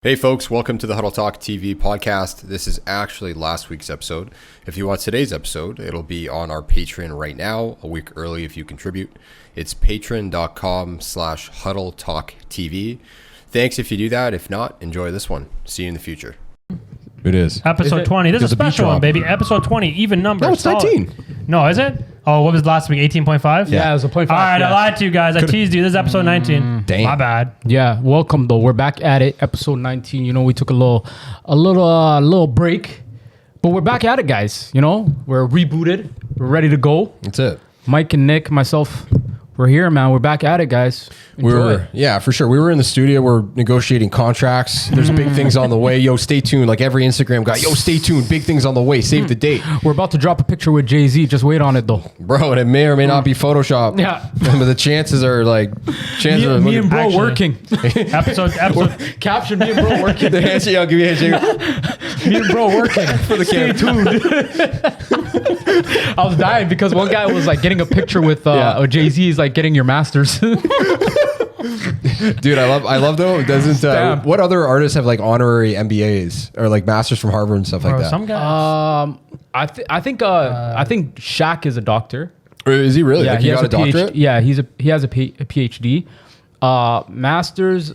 Hey folks, welcome to the HuddleTalk TV podcast. This is actually last week's episode. If you want today's episode, it'll be on our Patreon right now, a week early if you contribute. It's patreon.com/HuddleTalkTV. Thanks if you do that. If not, enjoy this one. See you in the future. It is. Episode 20. This is a special one, baby. Episode 20, even number. No, it's 19. No, is it? Oh, what was last week? 18.5? Yeah, it was a 0.5. All right, yeah. I lied to you guys. I teased you. This is episode 19. Damn. My bad. Yeah, welcome though. We're back at it. Episode 19. You know, we took a little break, but we're back at it, guys. You know, we're rebooted. We're ready to go. That's it. Mike and Nick, myself, we're here, man. We're back at it, guys. Yeah, for sure. We were in the studio. We're negotiating contracts. There's big things on the way. Yo, stay tuned. Like every Instagram guy, yo, stay tuned. Big things on the way. Save the date. We're about to drop a picture with Jay-Z. Just wait on it, though. Bro, and it may or may not be Photoshop. Yeah. But the chances are like... Me and bro Actually. working. Episode. Caption, me and bro working. The handshake, I'll give you a handshake. Me and bro working. For the Stay camera. tuned. I was dying because one guy was like getting a picture with Jay-Z. He's like getting your masters. Dude, I love though. Doesn't what other artists have like honorary MBAs or like masters from Harvard and stuff like that? Some guys. I think Shaq is a doctor. Or is he really? Yeah, like he got a doctorate? Yeah, he has a PhD. Masters,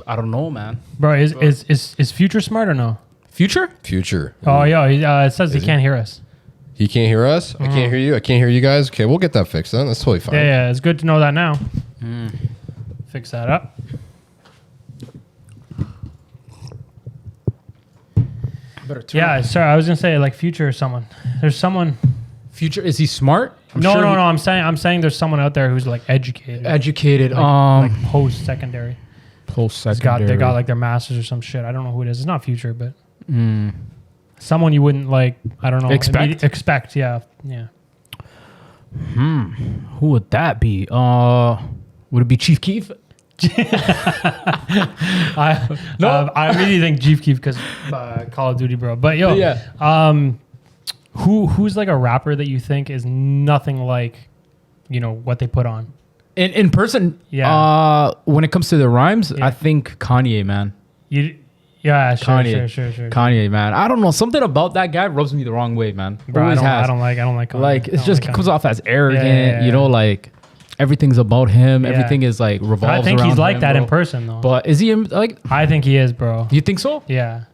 I don't know, man. Bro, is Future smart or no? Future? Oh, yeah. It says he can't hear us. He can't hear us? I can't hear you. I can't hear you guys. Okay, we'll get that fixed then. That's totally fine. Yeah. It's good to know that now. Fix that up. Yeah, sorry. I was going to say like Future or someone. There's someone... Future, is he smart? No. I'm saying there's someone out there who's like educated. Like post-secondary. Post-secondary. They got like their masters or some shit. I don't know who it is. It's not Future, but someone you wouldn't like. I don't know. Expect. Yeah. Who would that be? Would it be Chief Keef? I immediately think Chief Keef because Call of Duty, bro. But who's like a rapper that you think is nothing like, you know, what they put on in person? Yeah. When it comes to the rhymes, I think Kanye, man. Yeah, sure. Kanye, man. I don't know. Something about that guy rubs me the wrong way, man. Bro, I don't like Kanye. Like, it's just comes off as arrogant, you know, like everything's about him. Yeah. Everything is like revolves around him. I think he's like that bro. in person, though. But is he like... I think he is, bro. You think so? Yeah.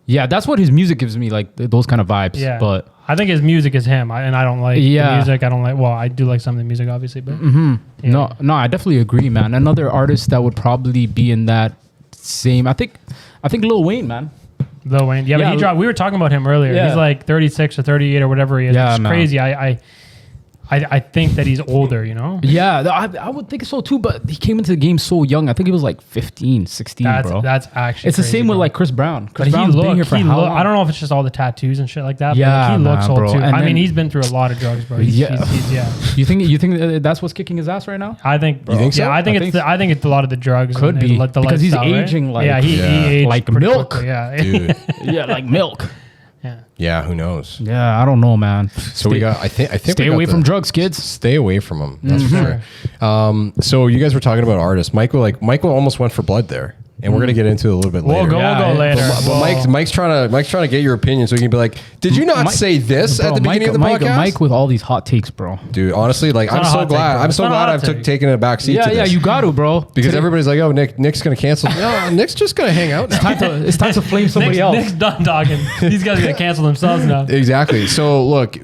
Yeah, that's what his music gives me, like those kind of vibes. Yeah. But I think his music is him, and I don't like the music. I don't like... Well, I do like some of the music, obviously, but... No, I definitely agree, man. Another artist that would probably be in that same... I think Lil Wayne, man. Lil Wayne. Yeah, but he dropped... We were talking about him earlier. Yeah. He's like 36 or 38 or whatever he is. Yeah, it's crazy. I think that he's older, you know? Yeah, I would think so too, but he came into the game so young. I think he was like 15, 16, bro. That's actually It's the same with like Chris Brown. Chris Brown's been here for how long? I don't know if it's just all the tattoos and shit like that, but he looks old too. I mean, he's been through a lot of drugs, bro. He's You think that's what's kicking his ass right now? I think, you think so? Yeah, I think it's a lot of the drugs. Could be. Because he's aging like... Yeah, he aged like milk. Quickly, yeah. Dude. Yeah, like milk. Yeah, who knows? Yeah, I don't know, man. So I think stay away from drugs, kids. Stay away from them. That's for sure. So you guys were talking about artists. Michael almost went for blood there. And we're gonna get into it a little bit later. We'll go later. But Mike's trying to get your opinion so he can be like, did you not say this at the beginning of the podcast? Mike with all these hot takes, bro. Dude, honestly, like I'm so glad I've taken a back seat to this. Yeah, you got to, bro. Because everybody's like, oh, Nick's gonna cancel. No, Nick's just gonna hang out now. It's time to flame somebody else. Nick's done talking. These guys are gonna cancel themselves now. Exactly. So look,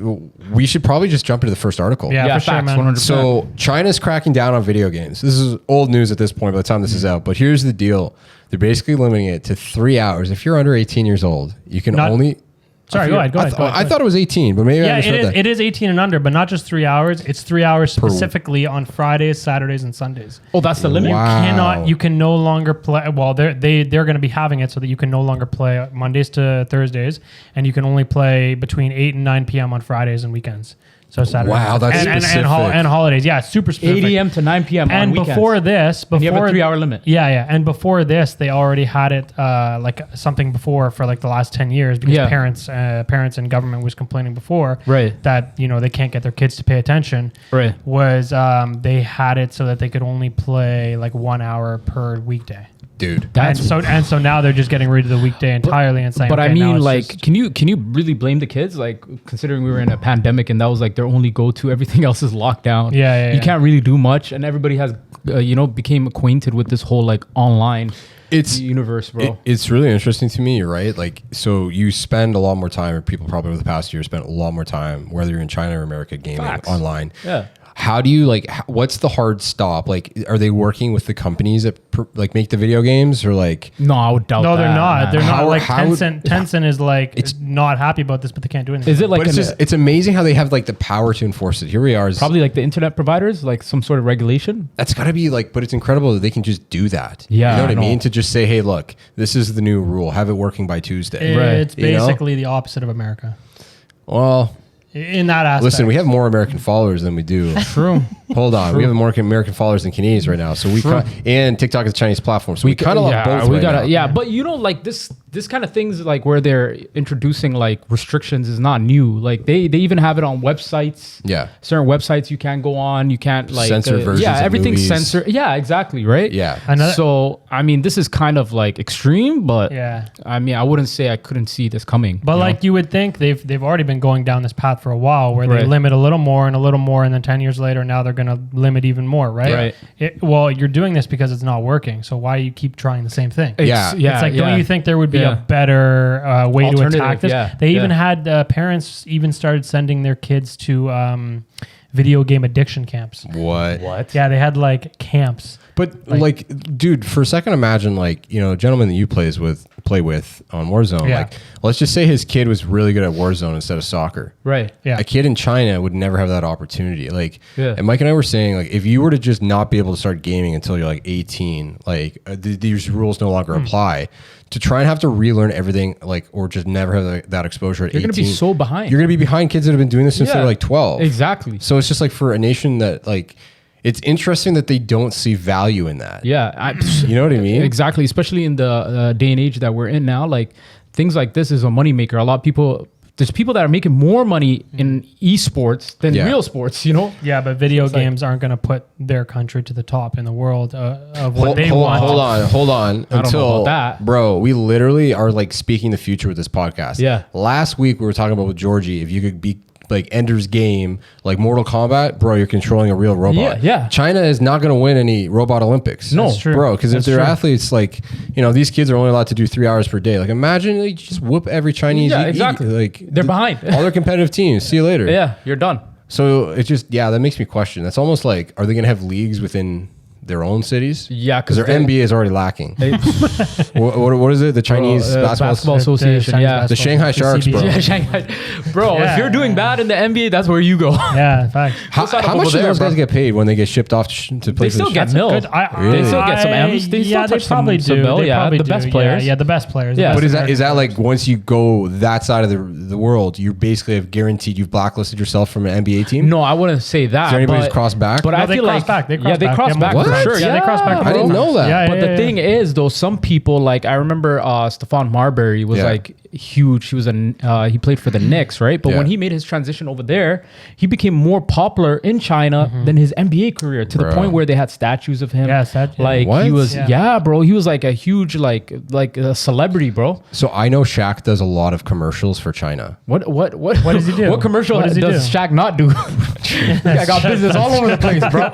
we should probably just jump into the first article. Yeah, for sure, man. 100%. So China's cracking down on video games. This is old news at this point by the time this is out. But here's the deal. They're basically limiting it to 3 hours. If you're under 18 years old, you can only... Sorry, go ahead. I thought it was 18, but maybe I misread that. It is 18 and under, but not just 3 hours. It's 3 hours specifically on Fridays, Saturdays, and Sundays. Oh, that's the limit? Wow. You can no longer play... Well, they're going to be having it so that you can no longer play Mondays to Thursdays, and you can only play between 8 and 9 p.m. on Fridays and weekends. So Saturday. Wow, that's specific. And holidays. Yeah, super specific. 8 a.m. to 9 p.m. on weekends. And before this... you have a 3 hour limit. Yeah. And before this, they already had it like something before for like the last 10 years because parents and government was complaining before that, you know, they can't get their kids to pay attention. Right. Was they had it so that they could only play like 1 hour per weekday. dude. And so now they're just getting rid of the weekday entirely and saying. But okay, I mean, like, just, can you really blame the kids? Like, considering we were in a pandemic and that was like their only go-to, everything else is locked down. Yeah. You can't really do much, and everybody has, became acquainted with this whole like online. Universe, bro. It's really interesting to me, right? Like, so you spend a lot more time, or people probably over the past year spent a lot more time, whether you're in China or America, gaming online. Yeah. How do you what's the hard stop? Like, are they working with the companies that make the video games, or like? No, I would doubt. No, they're not. Man. They're not. Like Tencent is like it's not happy about this, but they can't do anything. Is it like? But it's amazing how they have like the power to enforce it. Here we are. Probably like the internet providers, like some sort of regulation. That's got to be like, but it's incredible that they can just do that. Yeah, you know what I mean? To just say, hey, look, this is the new rule. Have it working by Tuesday. It's basically the opposite of America. Well, in that aspect. listen, we have more American followers than we do. True. Hold on, we have more American followers than Canadians right now. So and TikTok is a Chinese platform, so we kind of love both. But like this kind of things like where they're introducing like restrictions is not new. Like they even have it on websites. Yeah, certain websites you can't go on. You can't like censor versions. Yeah, of everything's movies. censored. Yeah, exactly. Right. Yeah. So I mean, this is kind of like extreme, but yeah. I mean, I wouldn't say I couldn't see this coming. But like you would think they've already been going down this path for a while, where they limit a little more, and then 10 years later, now they're going to limit even more, right? Well, you're doing this because it's not working, so why you keep trying the same thing? Yeah. It's like, don't you think there would be a better way to attack this? Yeah. They even had parents even started sending their kids to video game addiction camps. What? Yeah, they had like camps. But like, dude, for a second, imagine like, a gentleman that you play with on Warzone. Yeah. Like, let's just say his kid was really good at Warzone instead of soccer. Right. Yeah. A kid in China would never have that opportunity. Like, Yeah. and Mike and I were saying, like, if you were to just not be able to start gaming until you're like 18, like these rules no longer apply. To try and have to relearn everything, like, or just never have that exposure at 18. You're going to be so behind. You're going to be behind kids that have been doing this since they were like 12. Exactly. So it's just like for a nation that like, it's interesting that they don't see value in that. Yeah. You know what I mean? Exactly. Especially in the day and age that we're in now, like things like this is a moneymaker. A lot of people, there's people that are making more money in esports than real sports, Yeah, but video games aren't going to put their country to the top in the world of what they want. Hold on. I don't know about that. Bro, we literally are like speaking the future with this podcast. Yeah. Last week we were talking about with Georgie, if you could be like Ender's Game, like Mortal Kombat, bro, you're controlling a real robot. Yeah. China is not going to win any robot Olympics. No. That's true. Bro, because if That's they're true. athletes, like, these kids are only allowed to do 3 hours per day. Like, imagine you just whoop every Chinese. Yeah, exactly. Like, They're behind. all their competitive teams. See you later. Yeah, you're done. So it just, that makes me question. That's almost like, are they going to have leagues within their own cities? Yeah, because their NBA is already lacking. What is it? The Chinese Basketball Association. The Shanghai Sharks, bro. Yeah, Shanghai. Bro, if you're doing bad in the NBA, that's where you go. Yeah, in fact. How much do those guys get paid when they get shipped off to play? They still get Really? milled. They still get some M's. They still touch probably some do. mill. They Yeah, probably the do. best players. Yeah, the best players. Yeah. But is that like once you go that side of the world, you basically have guaranteed you've blacklisted yourself from an NBA team? No, I wouldn't say that. Is there anybody who's crossed back? But No, I they feel cross like back. They they cross back What? for sure. Yeah, they cross back. I didn't know that. Yeah, But the thing is, though, some people like I remember Stephon Marbury was like huge. He was he played for the Knicks, right? But when he made his transition over there, he became more popular in China than his NBA career to the point where they had statues of him. Yeah, like What? he was, bro. He was like a huge like a celebrity, bro. So I know Shaq does a lot of commercials for China. What does he do? What commercial What does does he do? Shaq not do? I got business all over the place, bro.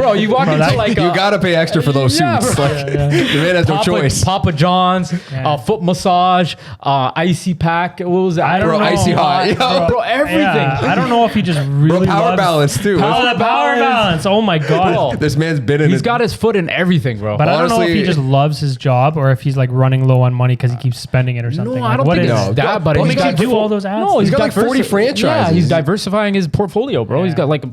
Bro, you walk into like You gotta pay extra for those suits. bro. Like, the man has no choice. Papa John's, foot massage, icy pack. What was that? I don't know. Icy hot. Bro, everything. Yeah, I don't know if he just really Power loves balance too. Power balance. Oh my god. Bro, This man's been in he's it. got his foot in everything, bro. But I don't know if honestly- he just loves his job or if he's like running low on money because he keeps spending it or something. No, Like, I don't what think is it's it? that. But What he's makes got you do all those ads? No, He's got like 40 franchises. Yeah, he's diversifying his portfolio, bro. He's got like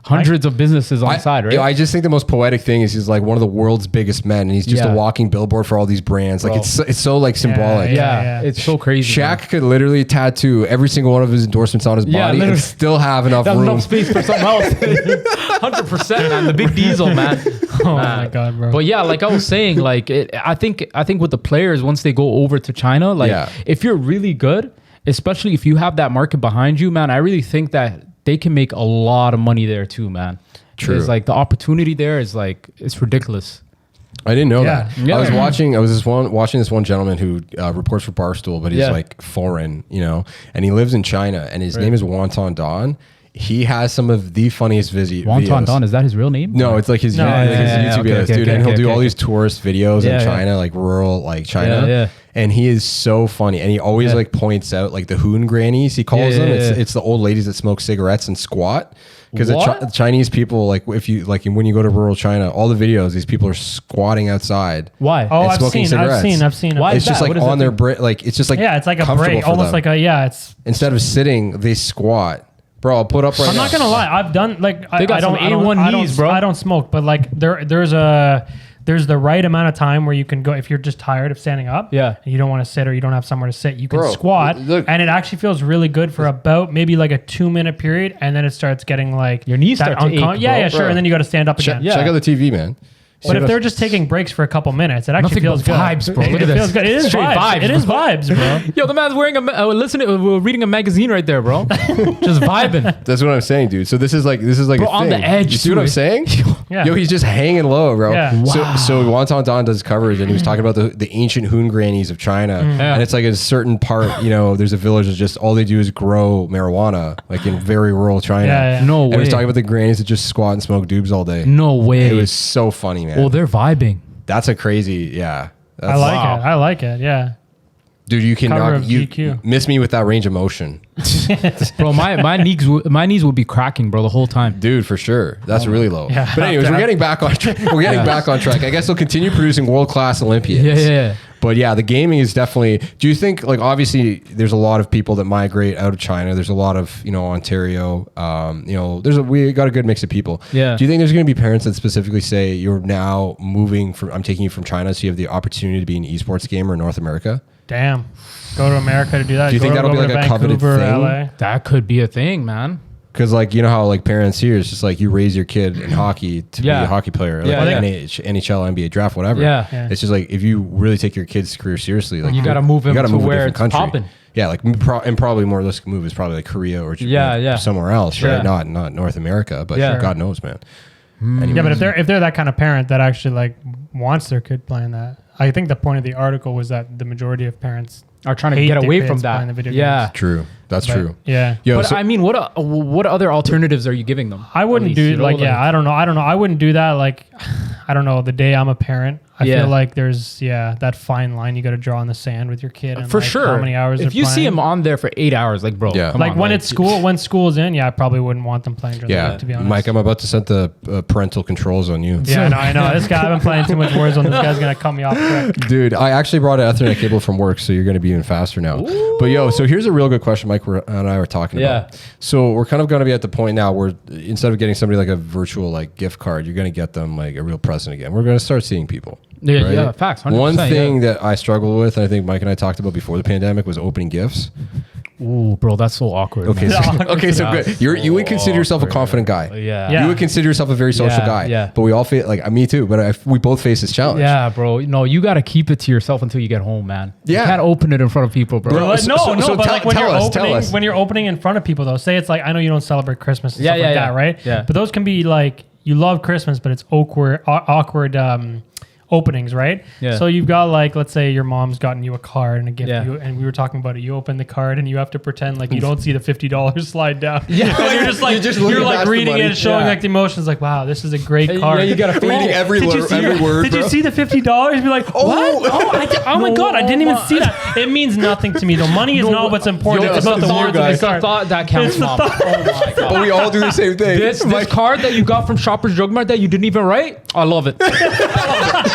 hundreds of businesses on the side, right? I just think the most poetic thing is he's like one of the world's biggest men, and he's just a Yeah. walking billboard for all these brands. Like Bro. it's so like symbolic. yeah, it's so crazy. Shaq could literally tattoo every single one of his endorsements on his body and literally. still have enough There's room. enough space for something else. 100%, man. The big diesel, man. Oh my god, bro. But yeah, like I was saying, like I think with the players once they go over to China, like if you're really good, especially if you have that market behind you, man, I really think that they can make a lot of money there too, man. True. It's like the opportunity there is like it's ridiculous. I didn't know Yeah. that. Yeah. I was watching this one gentleman who reports for Barstool, but he's like foreign, and he lives in China, and his name is Wonton Don. He has some of the funniest videos. Wonton Don, is that his real name? No, it's like his YouTube videos, dude. And he'll do all these tourist videos in China, like rural, like China. Yeah. And he is so funny. And he always like points out like the hoon grannies, he calls them. It's the old ladies that smoke cigarettes and squat. Because the Chinese people, like if you like when you go to rural China, all the videos, these people are squatting outside. Why? Oh, I've seen. Why It's just like on their break, like it's just like it's like a break, almost like it's instead of sitting, they squat. Bro, I'll put up right now. I'm not gonna lie. I've done like They got some A1 knees, bro. I don't smoke, but like there's the right amount of time where you can go if you're just tired of standing up. Yeah. And you don't want to sit or you don't have somewhere to sit. You can Bro, squat, look. and it actually feels really good for about maybe like a 2-minute period, and then it starts getting like Your knees start to ache, bro. Yeah, sure. Bro. And then you got to stand up again. Check out the TV, man. But if they're just taking breaks for a couple minutes, it actually feels good. Vibes, bro. Look at It this. feels good. It is Straight vibes. It is vibes, bro. Yo, the man's wearing we're reading a magazine right there, bro. Just vibing. That's what I'm saying, dude. So this is like Bro, a on thing. the edge, You see what I'm dude. saying? Yeah. Yo, he's just hanging low, bro. Yeah. So Wonton Don does coverage, and he was talking about the ancient hoon grannies of China, and it's like a certain part. There's a village that just all they do is grow marijuana, like in very rural China. Yeah. No And he was way. talking about the grannies that just squat and smoke doobs all day. No way. It was so funny, man. Well, they're vibing. That's a crazy, yeah. I like it. Yeah. Dude, you Cover cannot of GQ. miss me with that range of motion, Bro, my knees would be cracking, bro, the whole time. dude, for sure. That's really low. Yeah. But anyways, we're getting back on track. Back on track. I guess they'll continue producing world class Olympians. Yeah. But yeah, the gaming is definitely. Do you think like obviously there's a lot of people that migrate out of China. There's a lot of Ontario. We got a good mix of people. Yeah. Do you think there's going to be parents that specifically say you're now moving from? I'm taking you from China, so you have the opportunity to be an esports gamer in North America. Damn. Go to America to do that. Do you think that'll be like a coveted thing? LA. That could be a thing, man. Because like how like parents here, it's just like you raise your kid in hockey to be a hockey player, like NHL, NBA draft, whatever. Yeah. It's just like if you really take your kid's career seriously, like You gotta move him to where it's popping. Yeah, like and probably more realistic move is probably like Korea or somewhere else, Sure. right? Not North America, but God knows, man. Yeah, but if they're that kind of parent that actually like wants their kid playing that, I think the point of the article was that the majority of parents Are trying to hate get their away kids from playing that. the video Yeah. games. True, that's But, true. Yeah. Yo, But I mean, what other alternatives are you giving them? I wouldn't do like I don't know. I wouldn't do that. Like, I don't know. The day I'm a parent, I feel like there's that fine line you got to draw in the sand with your kid. And For like, sure. How many hours? If you see him on there for 8 hours, like bro, Yeah. come like on, when it's school, when school's in, I probably wouldn't want them playing during the week, to be honest. Mike, I'm about to set the parental controls on you. Yeah, I know. This guy, I've been playing too much Warzone. This guy's gonna cut me off quick. Dude, I actually brought an Ethernet cable from work, so you're going to be even faster now. Ooh. But yo, so here's a real good question Mike and I were talking about. So we're kind of going to be at the point now where instead of getting somebody like a virtual like gift card, you're going to get them like a real present again. We're going to start seeing people. Yeah, right? yeah, facts. 100%, One thing that I struggle with, and I think Mike and I talked about before the pandemic, was opening gifts. Ooh, bro, that's so awkward. Okay, man. so good. You would consider yourself a confident guy. Yeah. You would consider yourself a very social guy. Yeah. But we all face me too. But we both face this challenge. Yeah, bro. No, you got to keep it to yourself until you get home, man. Yeah. You can't open it in front of people, bro. But tell us. when you're opening in front of people, though, say it's like, I know you don't celebrate Christmas and stuff like that, right? Yeah. But those can be like, you love Christmas, but it's awkward openings, right? Yeah. So you've got like, let's say your mom's gotten you a card and a gift, Yeah. and we were talking about it. You open the card and you have to pretend like you don't see the $50 slide down. Yeah, and you're just like you're like reading it, showing like the emotions, like, wow, this is a great card. Yeah, you gotta reading every word. Did you see the $50? Be like, what? Oh my god, I didn't even see that. It means nothing to me. The money is not what's important. It's about the words of the It's the card. thought that counts, mom. Oh my god. But we all do the same thing. This card that you got from Shoppers Drug Mart that you didn't even write, I love it.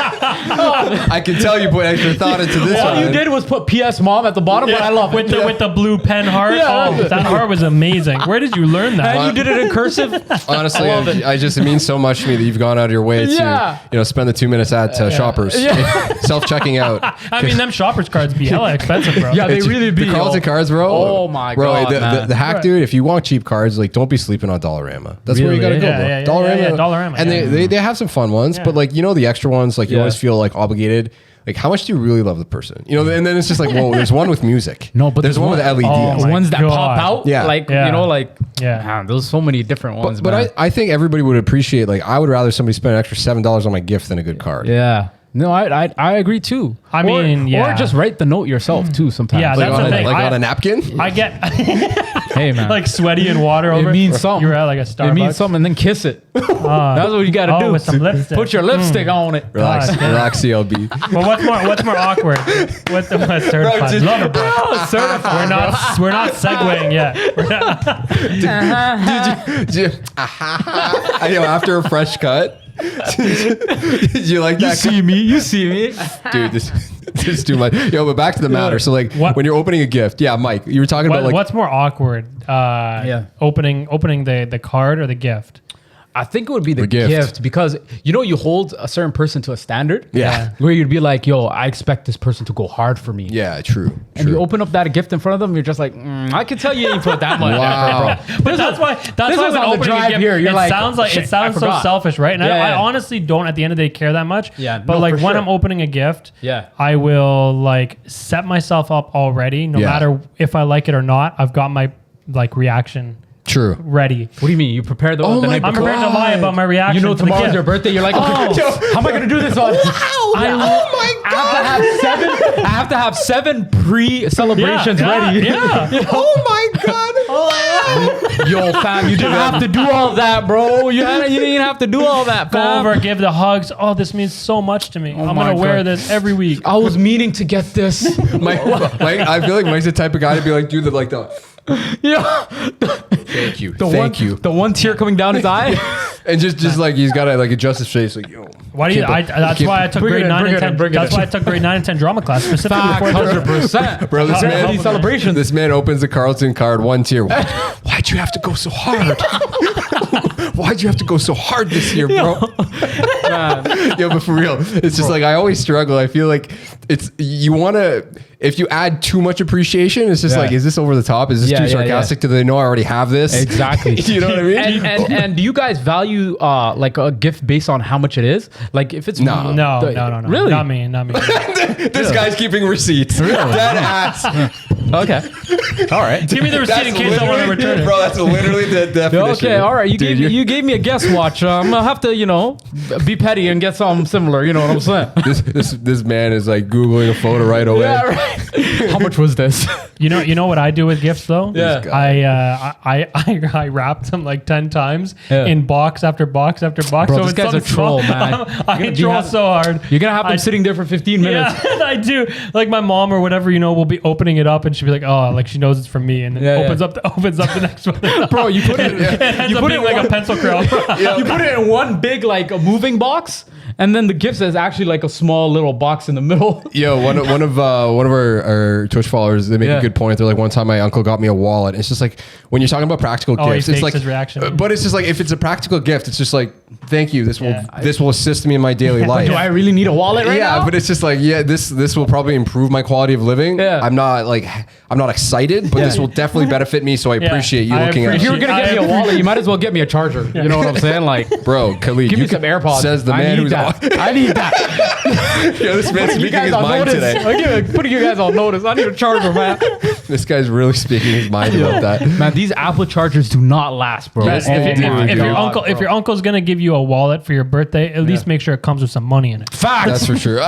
I can tell you put extra thought into this All one. you did was put PS Mom at the bottom, but I love it. With the blue pen heart. Yeah. Oh, that heart was amazing. Where did you learn that? And you did it in cursive. Honestly, it means so much to me that you've gone out of your way to spend the 2 minutes at Shoppers, self-checking out. I mean, them Shoppers cards be hella expensive, bro. Yeah, they really be. The Carlton cards, bro. Oh my god, bro, the hack, dude. If you want cheap cards, like don't be sleeping on Dollarama. That's where you gotta go, bro. Yeah, Dollarama. And they have some fun ones, but like the extra ones, like you always feel like obligated. Like, how much do you really love the person? And then it's just like, whoa, there's one with music. No, but there's one with LED. The ones that pop out. Yeah. Like, Yeah. Man, there's so many different ones. But I think everybody would appreciate, like, I would rather somebody spend an extra $7 on my gift than a good card. Yeah. No, I agree too. Or just write the note yourself too sometimes. Yeah, Like, that's the thing. on a napkin? I get Hey man, like sweaty and water over it means something. You're at like a Starbucks. It means something, and then kiss it. That's what you got to do. With some lipstick. Put your lipstick on it. Relax, CLB. But what's more awkward? What's certified? Lover boy. Oh, certified. We're not segueing yet. I know, after a fresh cut. Did you like that? You see me. Dude, this is too much. Yo, but back to the matter. So, like, when you're opening a gift, yeah, Mike, you were talking about, like, what's more awkward? Opening the card or the gift? I think it would be the gift because you hold a certain person to a standard. Yeah. Where you'd be like, yo, I expect this person to go hard for me. Yeah, true. And you open up that gift in front of them, you're just like, I can tell you ain't put that much effort, bro. But that's why when opening a gift, here, you're it sounds so selfish, right? And I honestly don't at the end of the day care that much. Yeah. But when I'm opening a gift, I will like set myself up already, no matter if I like it or not. I've got my like reaction. True. Ready. What do you mean? You prepared the night before? I'm prepared to lie about my reaction. Tomorrow's your birthday. You're like, how am I going to do this? Wow. My God. I have to have 7 pre-celebrations ready. Yeah. Oh my God. Wow. Yo, fam, you didn't have to do all that, bro. You didn't have to do all that, fam. Go over, give the hugs. Oh, this means so much to me. I'm going to wear this every week. I was meaning to get this. Mike, I feel like Mike's the type of guy to be like, dude, Yeah. Thank you. The one tear coming down his eye. And just like he's got to like adjust his face, like, yo. Why do you? That's why I took grade 9 and 10. That's why I took grade 9 and 10 drama class specifically. 100%, bro. This man opens the Carlton card, 1 tier. Why'd you have to go so hard? Why'd you have to go so hard this year, bro? Yo, but for real, it's just like I always struggle. I feel like you want to. If you add too much appreciation, it's just like, is this over the top? Is this too sarcastic? Do they know I already have this? Exactly. You know what I mean? And do you guys value like a gift based on how much it is? Like if it's no. Really? Not me. This guy's keeping receipts. Dead ass. Okay. All right. Give me the receipt in case I want to return it. Bro, that's literally the definition. Okay. All right. You gave me a guess watch. I'm gonna have to be petty and get something similar. You know what I'm saying? This man is like Googling a photo right away. Yeah, right. How much was this? You know what I do with gifts though? Yeah. I wrap them like 10 times in box after box after box. Bro, so this guy's a troll, man. I troll so hard. You're gonna have them sitting there for 15 minutes. Yeah, I do. Like my mom or whatever, will be opening it up and she'll be like, oh, like she knows it's from me, and then opens up the next one. Bro, you put it. It ends up being like a pencil crayon. You put it in one big like a moving box. And then the gift is actually like a small little box in the middle. Yo, one of our Twitch followers, they make a good point. They're like, one time my uncle got me a wallet. It's just like when you're talking about practical gifts, he it's fakes like his reaction. But it's just like if it's a practical gift, it's just like, thank you. This will assist me in my daily life. Do I really need a wallet right now? Yeah, but it's just like, this will probably improve my quality of living. Yeah. I'm not excited, but this will definitely benefit me. So I apprate you looking at it. If you were gonna get me a wallet, you might as well get me a charger. You know what I'm saying? Like, bro, Khalid, give me some AirPods. Says the man who's I need that. Yo, this man's speaking his mind today. I'm putting you guys on notice. I need a charger, man. This guy's really speaking his mind about that. Man, these Apple chargers do not last, bro. If your uncle's gonna give you a wallet for your birthday, at least make sure it comes with some money in it. Facts. That's for sure.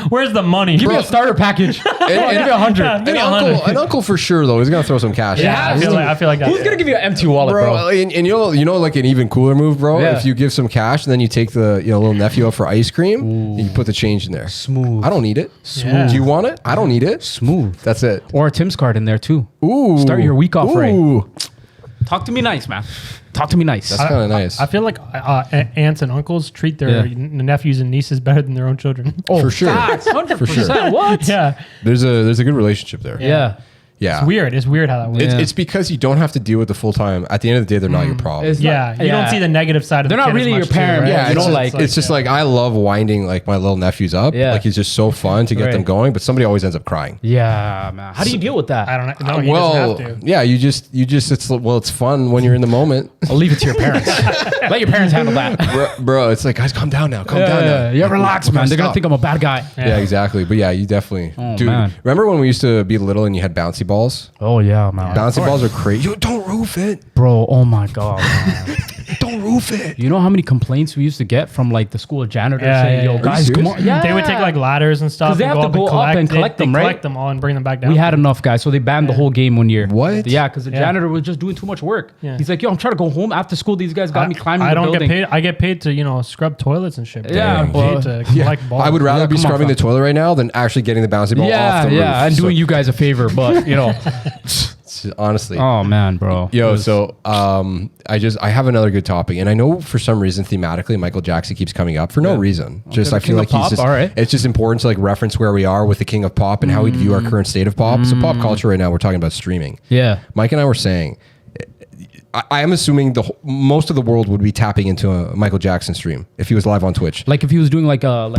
Where's the money? Give me a starter package. Give me 100. An uncle for sure though is gonna throw some cash. Yeah, I feel like that. Who's gonna give you an empty wallet, bro? And you know, like an even cooler move, bro. Yeah. If you give some cash and then you take the little nephew out for ice cream, you put the change in there. Smooth. I don't need it. Smooth. Do you want it? I don't need it. Smooth. That's it. Or a Tim's card in there too. Ooh. Start your week off right. Ooh. Talk to me nice, man. Talk to me nice. That's kind of nice. I feel like aunts and uncles treat their nephews and nieces better than their own children. Oh, for sure. 100%. For sure. What? Yeah. There's a good relationship there. Yeah. Yeah. It's weird. It's weird how that works. It's because you don't have to deal with the full time. At the end of the day, they're not your problem. You don't see the negative side of they're the not kid really as your much parent. too, right? Yeah, it's just like I love winding like my little nephews up. Yeah. Like it's just so fun to get them going, but somebody always ends up crying. Yeah, man. How do you deal with that? I don't know. He doesn't have to. Yeah, you just it's fun when you're in the moment. I'll leave it to your parents. Let your parents handle that. Bro, it's like, guys, calm down now. Calm down now. Yeah, relax, man. They're gonna think I'm a bad guy. Yeah, exactly. But yeah, you definitely, dude. Man. Remember when we used to be little and you had bouncy bouncy balls. Oh yeah, man. Bouncy balls are crazy. Yo, don't roof it, bro. Oh my god, man. Don't roof it. You know how many complaints we used to get from like the school janitors saying, "Yo, guys, come on." Yeah. They would take like ladders and stuff. Because they have to go up and collect them, right? Collect them all and bring them back down. We had enough, guys, so they banned the whole game one year. What? Yeah, because the janitor was just doing too much work. Yeah. He's like, "Yo, I'm trying to go home after school. These guys got me climbing the building." Get paid. I get paid to scrub toilets and shit. Yeah, I'm paid to collect balls. I would rather be scrubbing the toilet right now than actually getting the bouncy ball off the roof. Yeah, and doing you guys a favor, but honestly. Oh man, bro. So I have another good topic, and I know for some reason thematically Michael Jackson keeps coming up for no reason. Just I feel like he's just it's just important to like reference where we are with the king of pop and how we view our current state of pop. So pop culture right now, we're talking about streaming. Yeah. Mike and I were saying, I am assuming most of the world would be tapping into a Michael Jackson stream if he was live on Twitch. Like if he was doing like a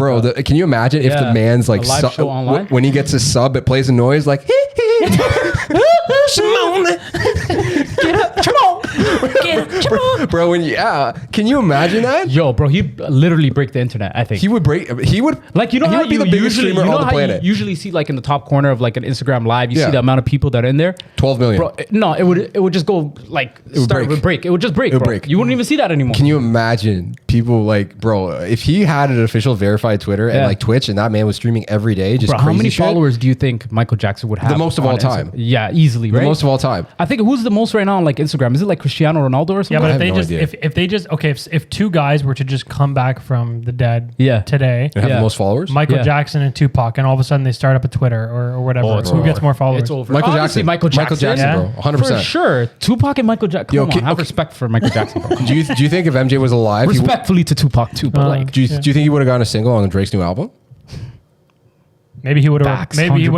can you imagine if the man's like live show online? When he gets his sub, it plays a noise like Shimon. Get up, come on. Get up, bro. Can you imagine that? Yo, bro, he'd literally break the internet. I think he would like he would be the biggest streamer on the planet. You usually see like in the top corner of like an Instagram live, you see the amount of people that are in there. 12 million. Bro, it would just go like it would break. It would just break. You wouldn't even see that anymore. Can you imagine people like, bro, if he had an official verified Twitter and like Twitch, and that man was streaming every day, just crazy how many shit? Followers do you think Michael Jackson would have? The most of all time. Yeah, easily, right? The most of all time. I think who's the most right now on like Instagram? Is it like Cristiano Ronaldo or something? Yeah, but if two guys were to just come back from the dead today and have the most followers, Michael Jackson and Tupac, and all of a sudden they start up a Twitter or whatever, who gets more followers? It's over. Michael Jackson, bro, 100%. For sure. Tupac and Michael Jackson. Come on, have respect for Michael Jackson, bro. Do you think if MJ was alive, respectfully to Tupac too, but like, do you think he would have gotten a single on Drake's new album? Maybe he would have. Maybe he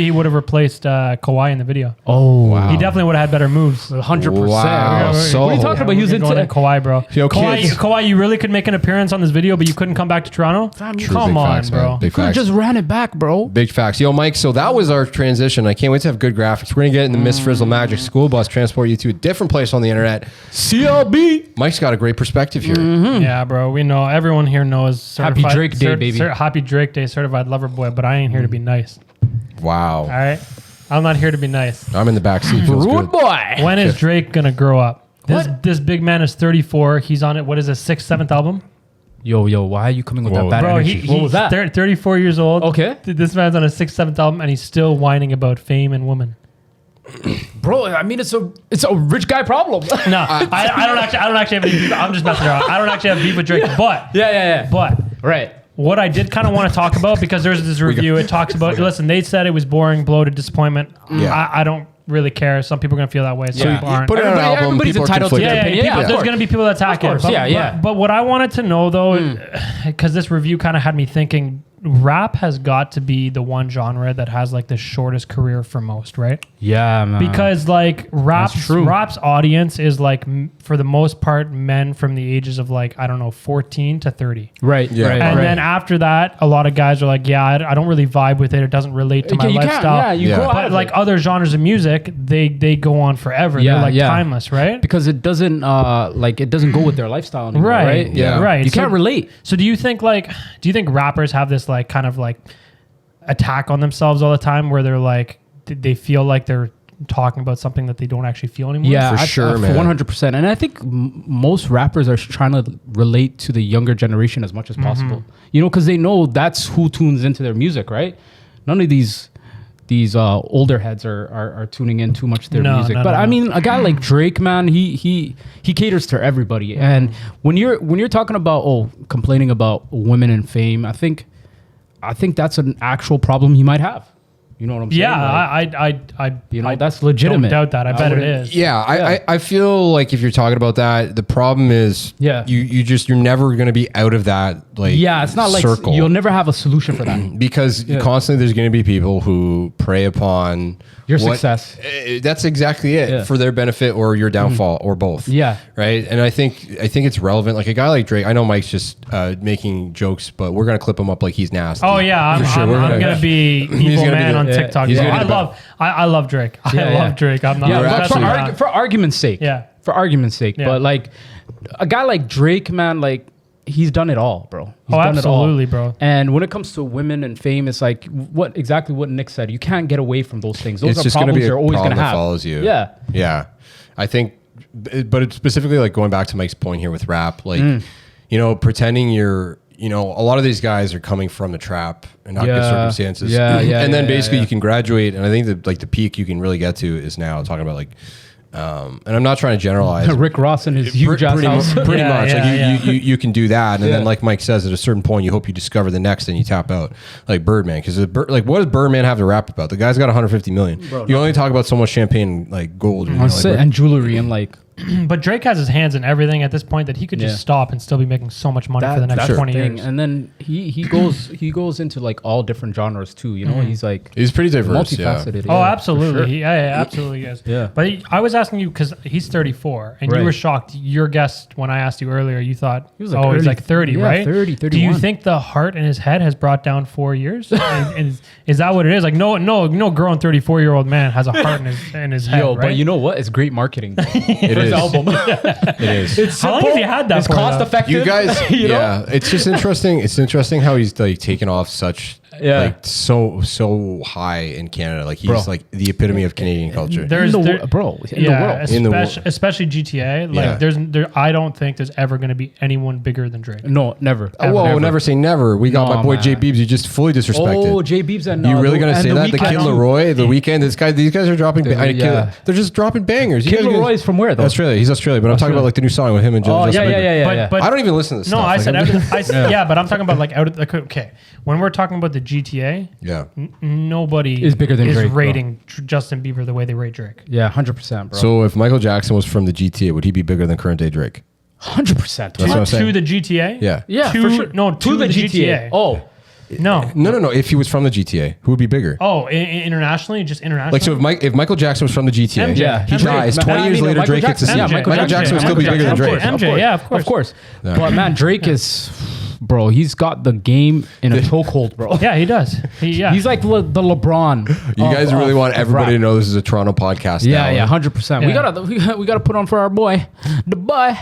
would have replaced Kawhi in the video. Oh, wow. He definitely would have had better moves. 100%. Wow. So what are you talking about? He was into Kawhi, bro. Kawhi, you really could make an appearance on this video, but you couldn't come back to Toronto. Come on, bro. You could have just ran it back, bro. Big facts. Yo, Mike. So that was our transition. I can't wait to have good graphics. We're gonna get in the Miss Frizzle Magic School Bus, transport you to a different place on the internet. CLB. Mike's got a great perspective here. Yeah, bro. We know. Everyone here knows. Happy Drake Day, baby. Happy Drake Day, certified lover boy. But I ain't here to be nice. Wow. All right. I'm not here to be nice. I'm in the back seat. Feels good. Boy. When is Drake gonna grow up? This big man is 34. He's on it. What is his 6th, 7th album? Yo, why are you coming with that bad energy? What was that? 34 years old. Okay. This man's on his 6th, 7th album, and he's still whining about fame and women. Bro, I mean, it's a rich guy problem. No, I don't actually have any beef. I'm just messing around. I don't actually have beef with Drake, but yeah. But right. What I did kind of want to talk about, because there's this review, it talks about, listen, they said it was boring, bloated, disappointment. I don't really care. Some people are going to feel that way. Some people aren't. Put it on an album. Everybody's entitled to their opinion. There's going to be people that attack it. But what I wanted to know, though, because this review kind of had me thinking, rap has got to be the one genre that has like the shortest career for most, right? Yeah, man. Because like rap's audience is like for the most part men from the ages of like, I don't know, 14 to 30. Right. Yeah. Right. And then after that, a lot of guys are like, yeah, I don't really vibe with it. It doesn't relate to my lifestyle. But like other genres of music, they go on forever. They're like timeless, right? Because it doesn't go with their lifestyle anymore, right? Yeah. Right. You can't relate. So do you think rappers have this like kind of like attack on themselves all the time where they're like, they feel like they're talking about something that they don't actually feel anymore? Yeah, for sure, man. 100%. And I think most rappers are trying to relate to the younger generation as much as possible. You know, because they know that's who tunes into their music, right? None of these older heads are tuning in too much to their music. But I mean, a guy like Drake, man, he caters to everybody. And when you're talking about complaining about women and fame, I think that's an actual problem he might have. You know what I'm saying? Yeah, I that's legitimate. Don't doubt that. I bet it is. Yeah, I feel like if you're talking about that, the problem is you're never going to be out of that it's not circle. Like you'll never have a solution for that. Because constantly there's going to be people who prey upon your success. That's exactly it, for their benefit or your downfall or both. Yeah. Right? And I think it's relevant. Like a guy like Drake, I know Mike's just making jokes, but we're going to clip him up like he's nasty. Oh yeah, I'm going to be evil man on TikTok. I love Drake. I love Drake. I'm not for argument's sake. Yeah. For argument's sake. Yeah. But like a guy like Drake, man, like he's done it all, bro. He's done absolutely, it all. bro. And when it comes to women and fame, it's like what Nick said. You can't get away from those things. Those It's are just going to problems be you're a always going problem to that have. follows you. Yeah. Yeah. I think, but it's specifically like going back to Mike's point here with rap, like, you know, pretending you're, you know, a lot of these guys are coming from the trap and not good circumstances. And then basically you can graduate. And I think that like the peak you can really get to is now talking about like, and I'm not trying to generalize. Rick Ross and his huge ass house. Pretty much. Like you can do that. And then like Mike says, at a certain point, you hope you discover the next and you tap out. Like Birdman. Because like what does Birdman have to rap about? The guy's got 150 million. Bro, you only talk about so much champagne, like gold. You know, like, and jewelry and like... But Drake has his hands in everything at this point that he could just stop and still be making so much money for the next 20 years. And then he goes into like all different genres too. You know, he's pretty diverse, multifaceted. Oh, absolutely. Sure. Absolutely is. Yeah. But I was asking you because he's 34, and you were shocked. Your guess when I asked you earlier, you thought, he's like 30, right? 30, 31. Do you think the heart in his head has brought down 4 years? Is that what it is? Like no grown 34-year-old man has a heart in his head. Right? But you know what? It's great marketing. It is. Album. It is. It's how long has he had that? It's cost effective. You guys, you know? It's just interesting. It's interesting how he's like taken off such like so high in Canada. Like he's like the epitome of Canadian culture. In the world. Especially GTA. Like I don't think there's ever going to be anyone bigger than Drake. No, never. Whoa, never say never. We got my boy Jay Beebs. You just fully disrespected. Oh, Jay Beebs and you really gonna say that? The Kid Leroy, the Weeknd. These guys are dropping. They're just dropping bangers. Kid Leroy is from where though? Australia. He's Australian, but I'm talking about like the new song with him and Justin Bieber. But I don't even listen to this stuff. No, I said but I'm talking about like okay. When we're talking about the GTA, nobody is bigger than Drake, rating Justin Bieber the way they rate Drake. Yeah, 100%, bro. So if Michael Jackson was from the GTA, would he be bigger than current day Drake? 100%. That's what I'm saying. To the GTA? Yeah, for sure. No, to the GTA. Oh. No. If he was from the GTA, who would be bigger? Oh, internationally, just internationally. Like so, if Michael Jackson was from the GTA, MJ. he dies. 20 years later, Drake gets to see him. Michael Jackson would still be bigger than Drake. MJ, yeah, of course. But man, Drake is, bro. He's got the game in a chokehold, bro. Yeah, he does. He's like the LeBron. You guys really want everybody to know this is a Toronto podcast. Yeah, 100%. We gotta put on for our boy, the boy.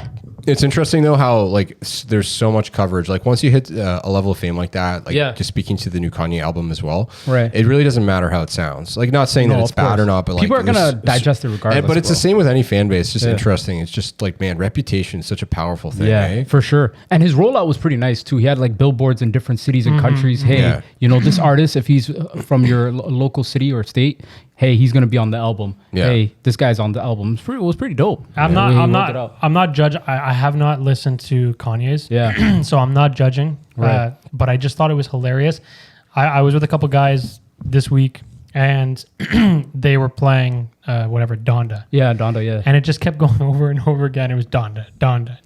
It's interesting though how like there's so much coverage. Like once you hit a level of fame like that, like just speaking to the new Kanye album as well, right? It really doesn't matter how it sounds. Like not saying that it's bad or not, but people are gonna digest it regardless. But it's the same with any fan base. It's just interesting. It's just like man, reputation is such a powerful thing. Yeah, for sure. And his rollout was pretty nice too. He had like billboards in different cities and countries. Hey, you know this artist, if he's from your local city or state, hey, he's gonna be on the album. Yeah. Hey, this guy's on the album. It was pretty dope. I'm not judging. I have not listened to Kanye's. Yeah. So I'm not judging. Right. But I just thought it was hilarious. I was with a couple guys this week and they were playing Donda. Yeah, Donda, yeah. And it just kept going over and over again. It was Donda.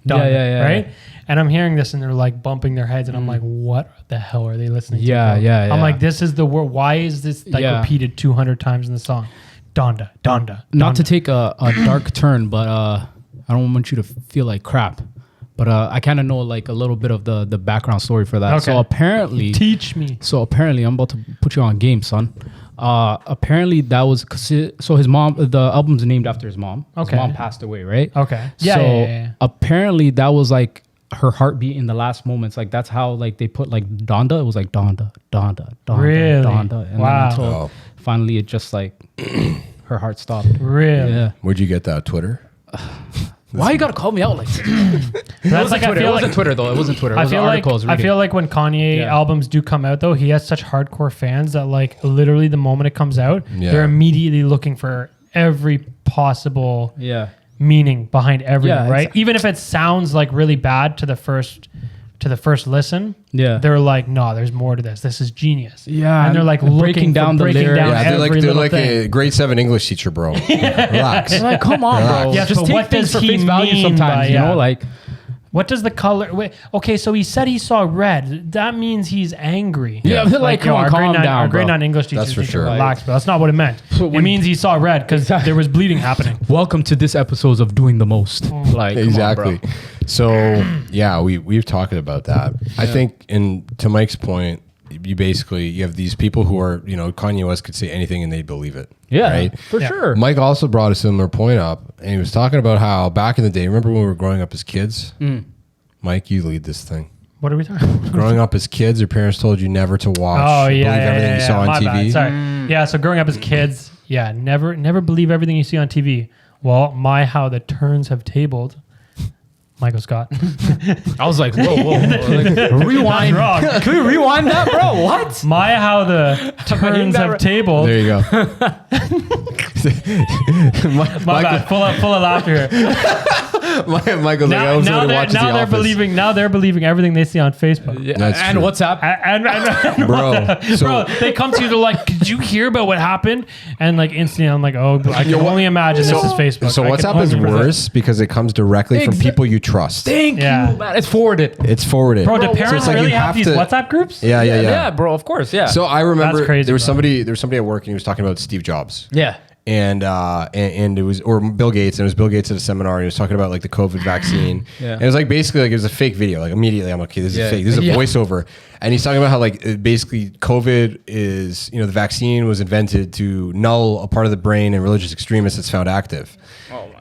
Yeah. Right? And I'm hearing this and they're like bumping their heads and I'm like, what the hell are they listening to? Yeah. I'm like, this is the word. Why is this like repeated 200 times in the song? Donda. Not to take a dark turn, but I don't want you to feel like crap. But I kind of know like a little bit of the background story for that. Okay. So apparently... Teach me. So apparently, I'm about to put you on game, son. Apparently that was... So his mom... The album's named after his mom. Okay. His mom passed away, right? Okay. Yeah. Apparently that was like her heartbeat in the last moments. Like that's how like they put like Donda. It was like Donda. Really? Donda. And then until finally it just like... her heart stopped. Really? Yeah. Where'd you get that? Twitter? Why you gotta call me out like that? It wasn't Twitter though. It wasn't Twitter. It was articles. I feel like when Kanye albums do come out though, he has such hardcore fans that like literally the moment it comes out, they're immediately looking for every possible meaning behind everything, right? Even if it sounds like really bad to the first listen, they're like, no, there's more to this. This is genius. Yeah, and they're like breaking down the lyrics. Yeah, they're like a grade 7 English teacher, bro. Relax. It's like, come on, bro. Yes, just take things for face value sometimes. You know, like. What does the color... Wait, okay, so he said he saw red. That means he's angry. Yeah, like come on, calm down, our grade 9 English teachers need to relax, but that's not what it meant. It means he saw red because there was bleeding happening. Welcome to this episode of Doing the Most. Like exactly. On, so, yeah, we've talked about that. I think, to Mike's point, you have these people who are, Kanye West could say anything and they believe it. Yeah, right? For sure. Mike also brought a similar point up, and he was talking about how back in the day, remember when we were growing up as kids? Mike, you lead this thing. What are we talking about? Growing up as kids, your parents told you never to watch. Believe everything you saw on TV. Bad. Sorry. Yeah, so growing up as kids, never believe everything you see on TV. Well, how the turns have tabled. Michael Scott. I was like, whoa. Like, rewind. Wrong. Can we rewind that, bro? What? How the turns have tabled. There you go. My bad. Full of laughter here. Michael's like, I was going to watch The Office. Now they're believing everything they see on Facebook. Yeah, and WhatsApp. And bro, they come to you, they're like, did you hear about what happened? And like instantly I'm like, oh, I can only imagine this is Facebook. So WhatsApp is worse because it comes directly from people you trust. Thank you, man. It's forwarded. Bro, do parents really have these WhatsApp groups? Yeah. Yeah, bro, of course, yeah. So I remember crazy, there was somebody at work and he was talking about Steve Jobs. Yeah. And it was, or Bill Gates, and it was Bill Gates at a seminar, and he was talking about like the COVID vaccine. And it was like basically like it was a fake video. Like immediately I'm like, okay, this is fake. This is a voiceover. And he's talking about how like basically COVID is, the vaccine was invented to null a part of the brain in religious extremists that's found active.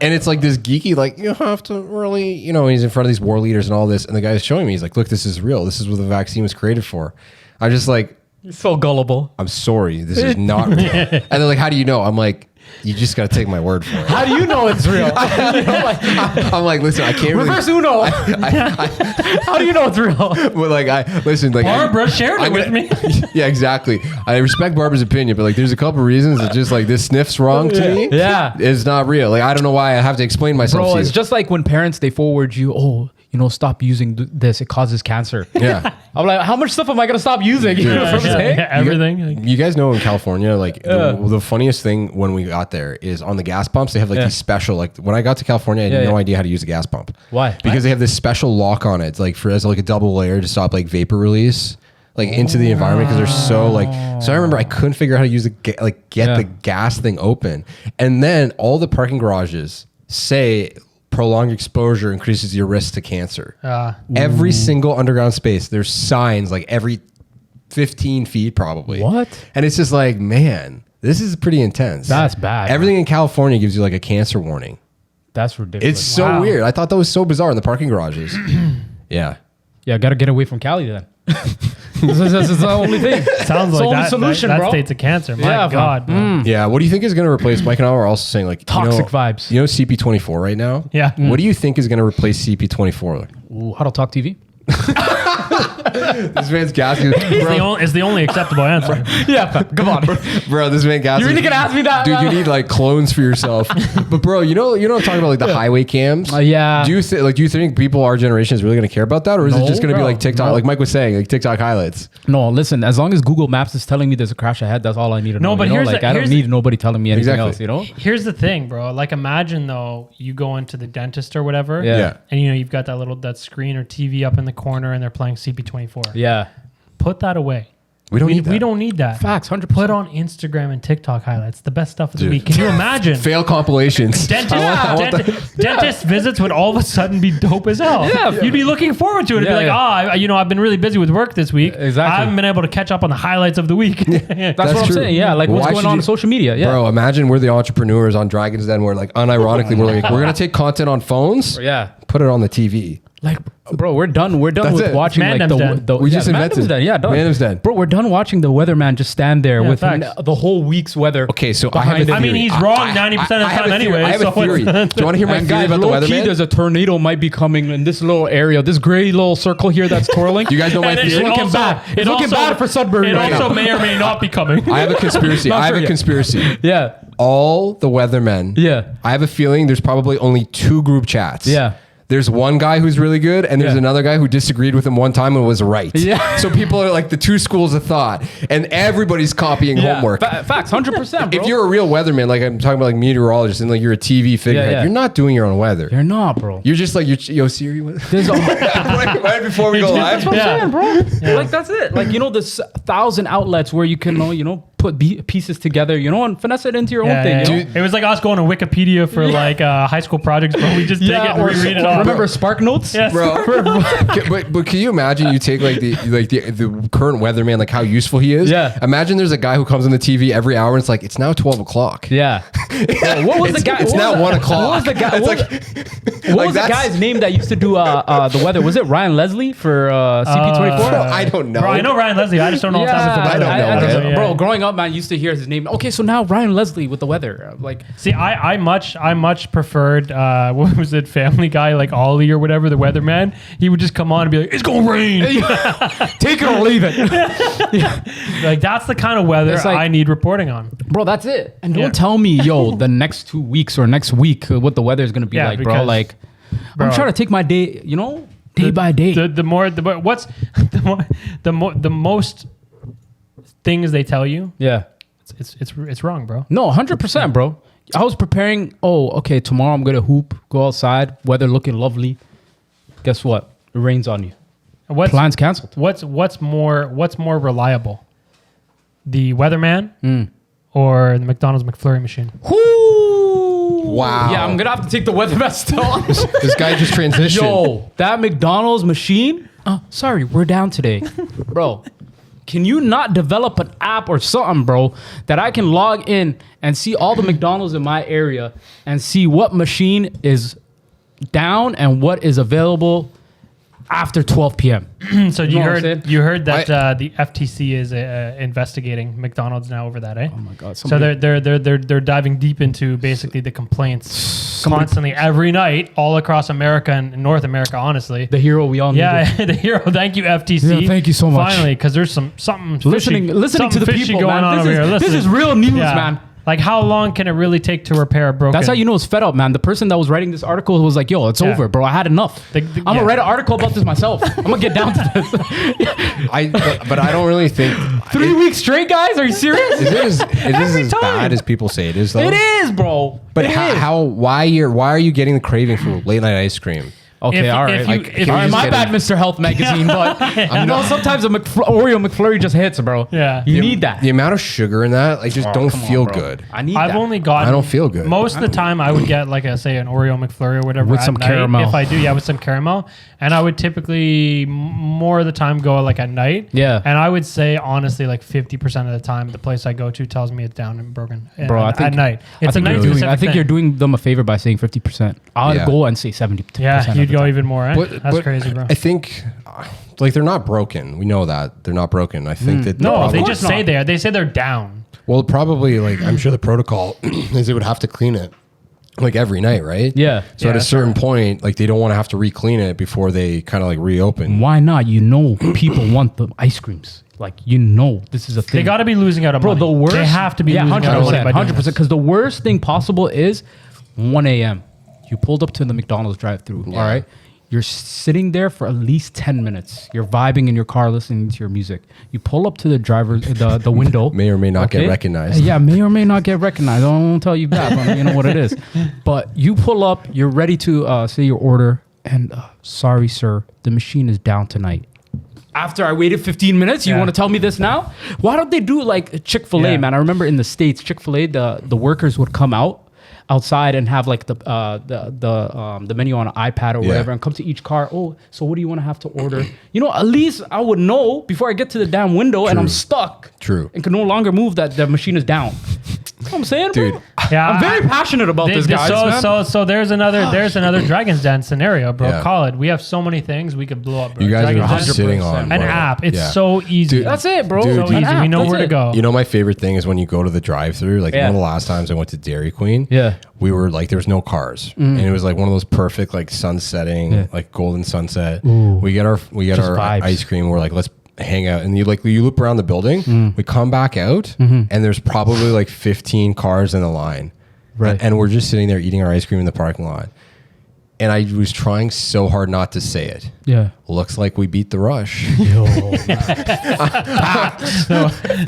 And it's like this geeky, like, you have to really, he's in front of these war leaders and all this. And the guy's showing me, he's like, look, this is real. This is what the vaccine was created for. I'm just like, you're so gullible. I'm sorry. This is not real. And they're like, how do you know? I'm like, you just got to take my word for it. How do you know it's real? I'm like, listen, I can't really. Reverse Uno. How do you know it's real? Well, like, Barbara shared it with me. Yeah, exactly. I respect Barbara's opinion, but like, there's a couple reasons that just like this sniffs wrong to me. Yeah. It's not real. Like, I don't know why I have to explain myself to you. It's just like when parents, they forward you, stop using this. It causes cancer. Yeah. I'm like, how much stuff am I going to stop using? Everything. You guys know in California, like the funniest thing when we got there is on the gas pumps, they have like these special, like when I got to California, I had no idea how to use a gas pump. Why? Because they have this special lock on it, like as like a double layer to stop like vapor release. Like into the environment because they're so like. So I remember I couldn't figure out how to use get the gas thing open, and then all the parking garages say prolonged exposure increases your risk to cancer. Every single underground space, there's signs like every 15 feet probably. What? And it's just like, man, this is pretty intense. That's bad. Everything in California gives you like a cancer warning. That's ridiculous. It's so weird. I thought that was so bizarre in the parking garages. Yeah. Yeah, got to get away from Cali then. This is the only thing. Sounds like that solution, that state's a cancer. My God. Yeah. What do you think is going to replace? Mike and I were also saying like toxic vibes. You know CP24 right now? Yeah. What do you think is going to replace CP24? HuddleTalk TV. This man's gassing. It's the only acceptable answer. Yeah, come on, bro. This man gassing. You really gonna ask me that, dude? You need like clones for yourself. But bro, you know, I'm talking about like the highway cams. Yeah. Do you think people our generation is really gonna care about that, or is it just gonna be like TikTok? Like Mike was saying, like TikTok highlights. No, listen. As long as Google Maps is telling me there's a crash ahead, that's all I need to know. No, but I don't need nobody telling me anything else. Here's the thing, bro. Like imagine though, you go into the dentist or whatever. Yeah. And you've got that screen or TV up in the corner, and they're playing CP24. Yeah. Put that away. We don't need that. We don't need that. Facts, 100%. Put on Instagram and TikTok highlights. The best stuff of the week. Can you imagine? Fail compilations. Dentist visits would all of a sudden be dope as hell. Yeah. You'd be looking forward to it. It'd be like, I've been really busy with work this week. Exactly. I haven't been able to catch up on the highlights of the week. That's what I'm saying. Yeah. Like what's going on social media. Yeah. Bro, imagine we're the entrepreneurs on Dragon's Den. We're like, unironically, we're going to take content on phones. Yeah. Put it on the TV. Like, bro, we're done. We're done with watching like the we just invented. Mandom's Den. Bro, we're done watching the weatherman just stand there with the whole week's weather. Okay, so I have a theory. I mean, he's wrong 90% of the time anyway. I have a theory. Do you want to hear my theory about the weatherman? There's a tornado might be coming in this little area, this gray little circle here that's twirling. You guys know my theory? It's looking bad for Sudbury. It also may or may not be coming. I have a conspiracy. Yeah. All the weathermen. Yeah. I have a feeling there's probably only 2 group chats. Yeah. There's one guy who's really good, and there's another guy who disagreed with him one time and was right. Yeah. So people are like the 2 schools of thought, and everybody's copying homework. Facts, 100%, bro. If you're a real weatherman, like I'm talking about like meteorologist, and like you're a TV figurehead, you're not doing your own weather. You're not, bro. You're just like, Siri. Right before we go live. That's what I'm saying, bro. Like, that's it. Like, there's 1,000 outlets where you can, put pieces together, and finesse it into your own thing. Dude, it was like us going to Wikipedia for like high school projects, bro. We just take it and reread it all. Remember Spark Notes? Yes, bro. but can you imagine you take like the current weatherman, like how useful he is? Yeah. Imagine there's a guy who comes on the TV every hour and it's like, it's now 12 o'clock. Yeah. What was the guy? It's now 1 o'clock. What was the guy? What was the guy's name that used to do the weather? Was it Ryan Leslie for CP24? I don't know. Bro, I know Ryan Leslie. I just don't know if that was the weather. I don't know. Bro, growing up, man, I used to hear his name. Okay, so now Ryan Leslie with the weather. Like, see, I much preferred what was it, Family Guy, like Ollie or whatever, the weatherman. He would just come on and be like, "It's gonna rain. Take it or leave it." Like that's the kind of weather like, I need reporting on. Bro, that's it. And don't tell me, yo, the next 2 weeks or next week what the weather is gonna be like, bro. Like, I'm trying to take my day, day by day. The most things they tell you. Yeah, it's wrong, bro. No, 100%, bro. I was preparing. Oh, okay. Tomorrow I'm gonna hoop, go outside. Weather looking lovely. Guess what? It rains on you. Plans canceled. What's more reliable? The weatherman or the McDonald's McFlurry machine? Wow. Yeah, I'm gonna have to take the weatherman still. This guy just transitioned. Yo, that McDonald's machine. Sorry, we're down today, bro. Can you not develop an app or something, bro, that I can log in and see all the McDonald's in my area and see what machine is down and what is available after 12 p.m. So you heard that the FTC is investigating McDonald's now over that, eh? Oh my God! So they're diving deep into basically the complaints constantly every night all across America and North America. Honestly, the hero we all need. Yeah, the hero. Thank you, FTC. Yeah, thank you so much. Finally, because there's something listening to the people, going on over here. This is real news, man. Like, how long can it really take to repair a broken? That's how you know it's fed up, man. The person that was writing this article was like, yo, it's over, bro. I had enough. I'm going to write an article about this myself. I'm going to get down to this. But I don't really think... 3 weeks straight, guys? Are you serious? Is it as bad as people say it is, though? It is, bro. But why are you getting the craving for late night ice cream? Okay, all right. My bad, Mr. Health Magazine, but sometimes a Oreo McFlurry just hits, bro. Yeah. You need that. The amount of sugar in that, don't feel good. I don't feel good. Most of the time, I would get, like, say, an Oreo McFlurry or whatever with some caramel. If I do, with some caramel. And I would typically, more of the time, go, like, at night. Yeah. And I would say, honestly, like, 50% of the time, the place I go to tells me it's down and broken. Bro, I think... At night. It's a night I think you're doing them a favor by saying 50%. I'll go and say 70%. Yeah, you'd go even more, eh? That's crazy, bro. I think, like, they're not broken. We know that. They're not broken. I think that... No, they just say they are. They say they're down. Well, probably, like, I'm sure the protocol is they would have to clean it, like, every night, right? Yeah. So at a certain point, like, they don't want to have to re-clean it before they kind of, like, reopen. Why not? People want the ice creams. Like, this is a thing. They got to be losing out on money. Bro, the worst... They have to be losing out on money by 100%. Because the worst thing possible is 1 a.m. You pulled up to the McDonald's drive-thru, all right? You're sitting there for at least 10 minutes. You're vibing in your car, listening to your music. You pull up to the driver's the window. May or may not get recognized. Yeah, may or may not get recognized. I won't tell you that, but you know what it is. But you pull up. You're ready to say your order, and sorry, sir, the machine is down tonight. After I waited 15 minutes, you want to tell me this now? Why don't they do like Chick-fil-A, man? I remember in the States, Chick-fil-A, the workers would come outside and have like the menu on an iPad or whatever, and come to each car. Oh, so what do you want to have to order? At least I would know before I get to the damn window and I'm stuck. True. And can no longer move that the machine is down. You know what I'm saying, dude? Bro? Yeah, I'm very passionate about this, guys. So there's another Dragon's Den scenario, bro. Yeah. Call it. We have so many things we could blow up, bro. You guys are just sitting on an app. It's so easy. Dude, that's it, bro. So easy. We know where to go. My favorite thing is when you go to the drive-thru. Like one of the last times I went to Dairy Queen. Yeah. We were like, there was no cars, and it was like one of those perfect like sunsetting, like golden sunset. Ooh. We get our ice cream. We're like, let's hang out, and you loop around the building. We come back out, and there's probably like 15 cars in the line, right? And we're just sitting there eating our ice cream in the parking lot. And I was trying so hard not to say it. Yeah. Looks like we beat the rush.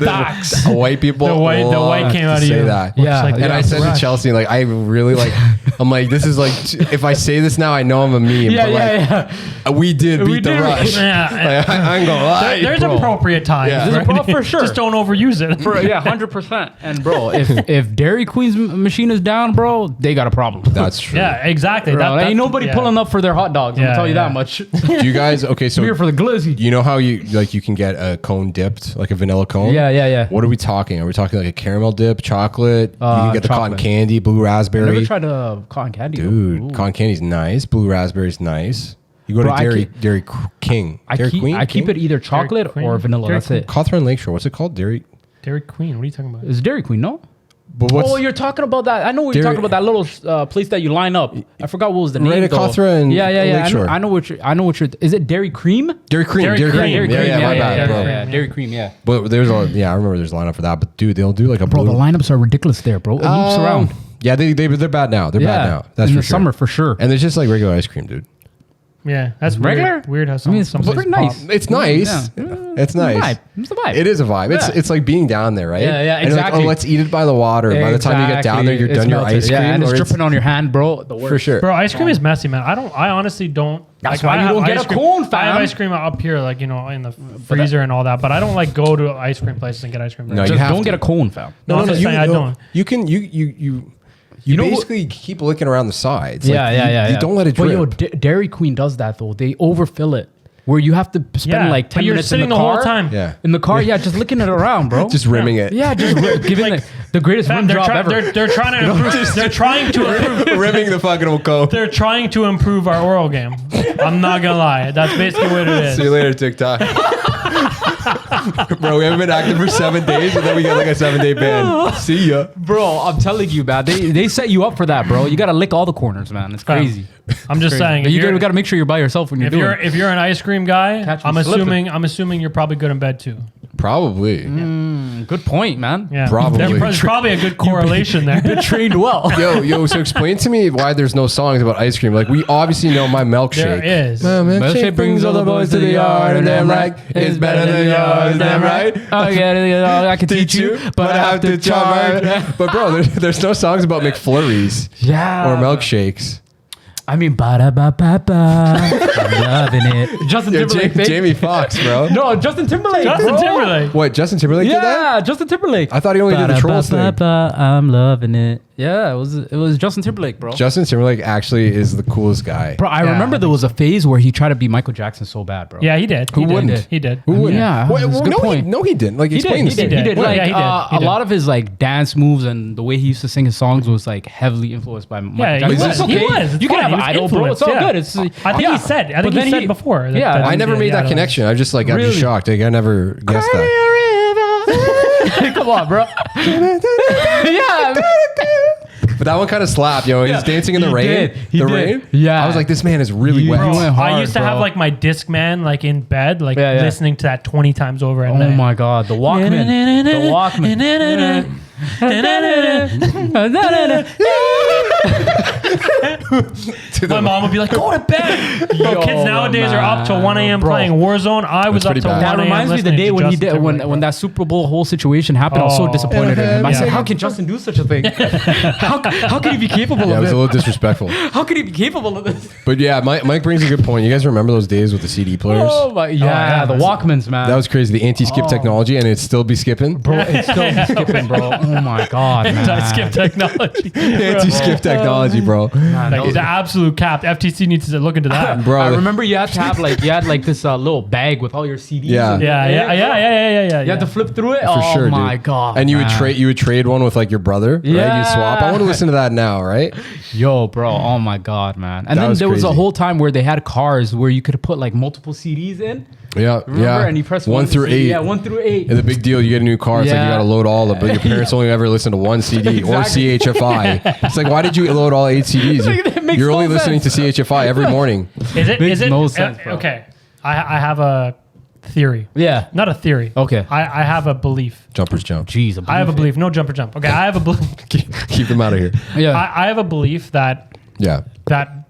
Facts. White people. The white came out of you. Say that. Yeah. And I said to Chelsea, like, I really like, I'm like, this is like, if I say this now, I know I'm a meme. We did beat the rush. Yeah. Like, I'm going to lie. There's appropriate times. Yeah. For sure. Just don't overuse it. 100%. And bro, if Dairy Queen's machine is down, bro, they got a problem. That's true. Yeah, exactly. Bro, ain't nobody pulling up for their hot dogs. I'm gonna tell you that much. Do you guys? Okay, so I'm here for the glizzy. You know how you can get a cone dipped, like a vanilla cone? Yeah. What are we talking? Are we talking like a caramel dip, chocolate? You can get the cotton candy, blue raspberry. I never tried a cotton candy. Dude, cotton candy's nice. Blue raspberry's nice. You go to Dairy King. I keep it either chocolate or vanilla. That's it. Cawthorne Lakeshore. What's it called? Dairy Queen. What are you talking about? It's Dairy Queen, no? But you're talking about that. I know what you're talking about. That little place that you line up. I forgot what was the name. Right at Cawthorne. Yeah. Lakeshore. I know what you're. Is it Dairy Cream? Dairy Cream. Yeah, Dairy Cream. Yeah. But I remember there's a lineup for that. But dude, they'll do like a bro. The lineups are ridiculous there, bro. It loops around. Yeah, they're bad now. They're bad now. That's in for the summer for sure. And there's just like regular ice cream, dude. Yeah, that's regular. Weird how some. It's pretty nice. It's nice. It's nice. It's a vibe. It is a vibe. Yeah. It's like being down there, right? Yeah, and exactly. Like, let's eat it by the water. By the time you get down there, you're done your ice cream. Yeah, and it's dripping on your hand, bro. The worst. For sure. Bro, ice cream is messy, man. I honestly don't. That's why you don't get a cone, fam. I have ice cream up here, like, in the freezer and all that, but I don't like go to ice cream places and get ice cream. No, just don't get a cone, fam. No, I don't. You can You basically keep looking around the sides. You don't let it drip. But Dairy Queen does that though. They overfill it. Where you have to spend like 10 minutes in the car. Whole time. Yeah. In the car, just looking it around, bro. Just rimming it. Yeah, just giving the greatest rim job ever. They're trying to improve. They're trying to improve. Rimming the fucking old coat. They're trying to improve our oral game. I'm not gonna lie. That's basically what it is. See you later, TikTok. Bro, we haven't been active for 7 days, and then we got like a 7-day ban. See ya. Bro, I'm telling you, man. They set you up for that, bro. You got to lick all the corners, man. It's crazy. I'm just saying. You got to make sure you're by yourself when you're doing it. If you're an ice cream guy, I'm assuming you're probably good in bed too. Probably. Good point, man. Yeah. Probably. There's probably a good correlation there. You've been trained well. Yo, so explain to me why there's no songs about ice cream. Like, we obviously know my milkshake. There is. My milkshake brings all the boys to the yard, and I'm like, it's better than yours, damn right. I can teach you, but I have to charge. But bro, there's no songs about McFlurries. Yeah. Or milkshakes. I mean, ba-da-ba-ba-ba. I'm loving it. Justin Timberlake. Jamie Foxx, bro. No, Justin Timberlake. Timberlake. What, Justin Timberlake did that? Yeah, Justin Timberlake. I thought he only did the Trolls thing. I'm loving it. Yeah, it was Justin Timberlake, bro. Justin Timberlake actually is the coolest guy. Bro, I remember there was a phase where he tried to be Michael Jackson so bad, bro. Yeah, he did. Who wouldn't? He did. Who wouldn't? Yeah, good point. No, he didn't. Like, explain this. He did. Like, yeah, he did. A lot of his like dance moves and the way he used to sing his songs was like heavily influenced by Michael Jackson. He was. You can have an idol, bro. It's all good. It's, I think he said. I think he said before. Yeah, I never made that connection. I'm just like, I'm just shocked. Like, I never guessed that. Come on, bro. Yeah. But that one kind of slapped, yo. He's dancing in the rain. Rain? Yeah. I was like, this man is really wet. I used to have like my Discman like in bed, like listening to that 20 times over at night. Oh my God. The Walkman. My mom would be like, go to bed. Yo, kids nowadays are up till 1 a.m. playing Warzone. I was up till 1 a.m. That reminds me of the day when he did when that Super Bowl whole situation happened. I was so disappointed in him. I said, how can Justin do such a thing? How can he be capable of this? Yeah, it was a little disrespectful. How can he be capable of this? But yeah, Mike brings a good point. You guys remember those days with the CD players? Oh my, the Walkmans, man. That was crazy. The anti-skip technology, and it'd still be skipping. Bro, it's still be skipping, bro. Oh my God, man. Anti-skip technology. Anti-skip technology, bro. Like, the absolute cap. FTC needs to look into that. Bro, I remember you had to have like this little bag with all your CDs. Yeah. You had to flip through it. For sure, my dude. God. And you would trade one with like your brother, right? You swap. I want to listen to that now, right? Yo, bro. Oh my God, man. And that then there was a crazy. whole time where they had cars where you could put like multiple CDs in. Yeah, Remember? And you press 1 through 8. Yeah, 1 through 8. And the big deal, you get a new car. It's like you got to load all of it, but your parents only ever listen to one CD or CHFI. It's like, why did you load all 8 CDs? You're only listening to CHFI every morning. Is it? No sense, bro. Okay. I have a theory. Yeah. Not a theory. Okay. I have a belief. Jumpers jump. Jeez. I have a belief. No jumper jump. Okay. I have a belief. Keep them out of here. Yeah. I have a belief that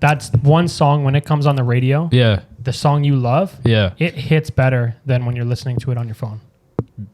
that's one song when it comes on the radio. Yeah. The song you love. Yeah. It hits better than when you're listening to it on your phone.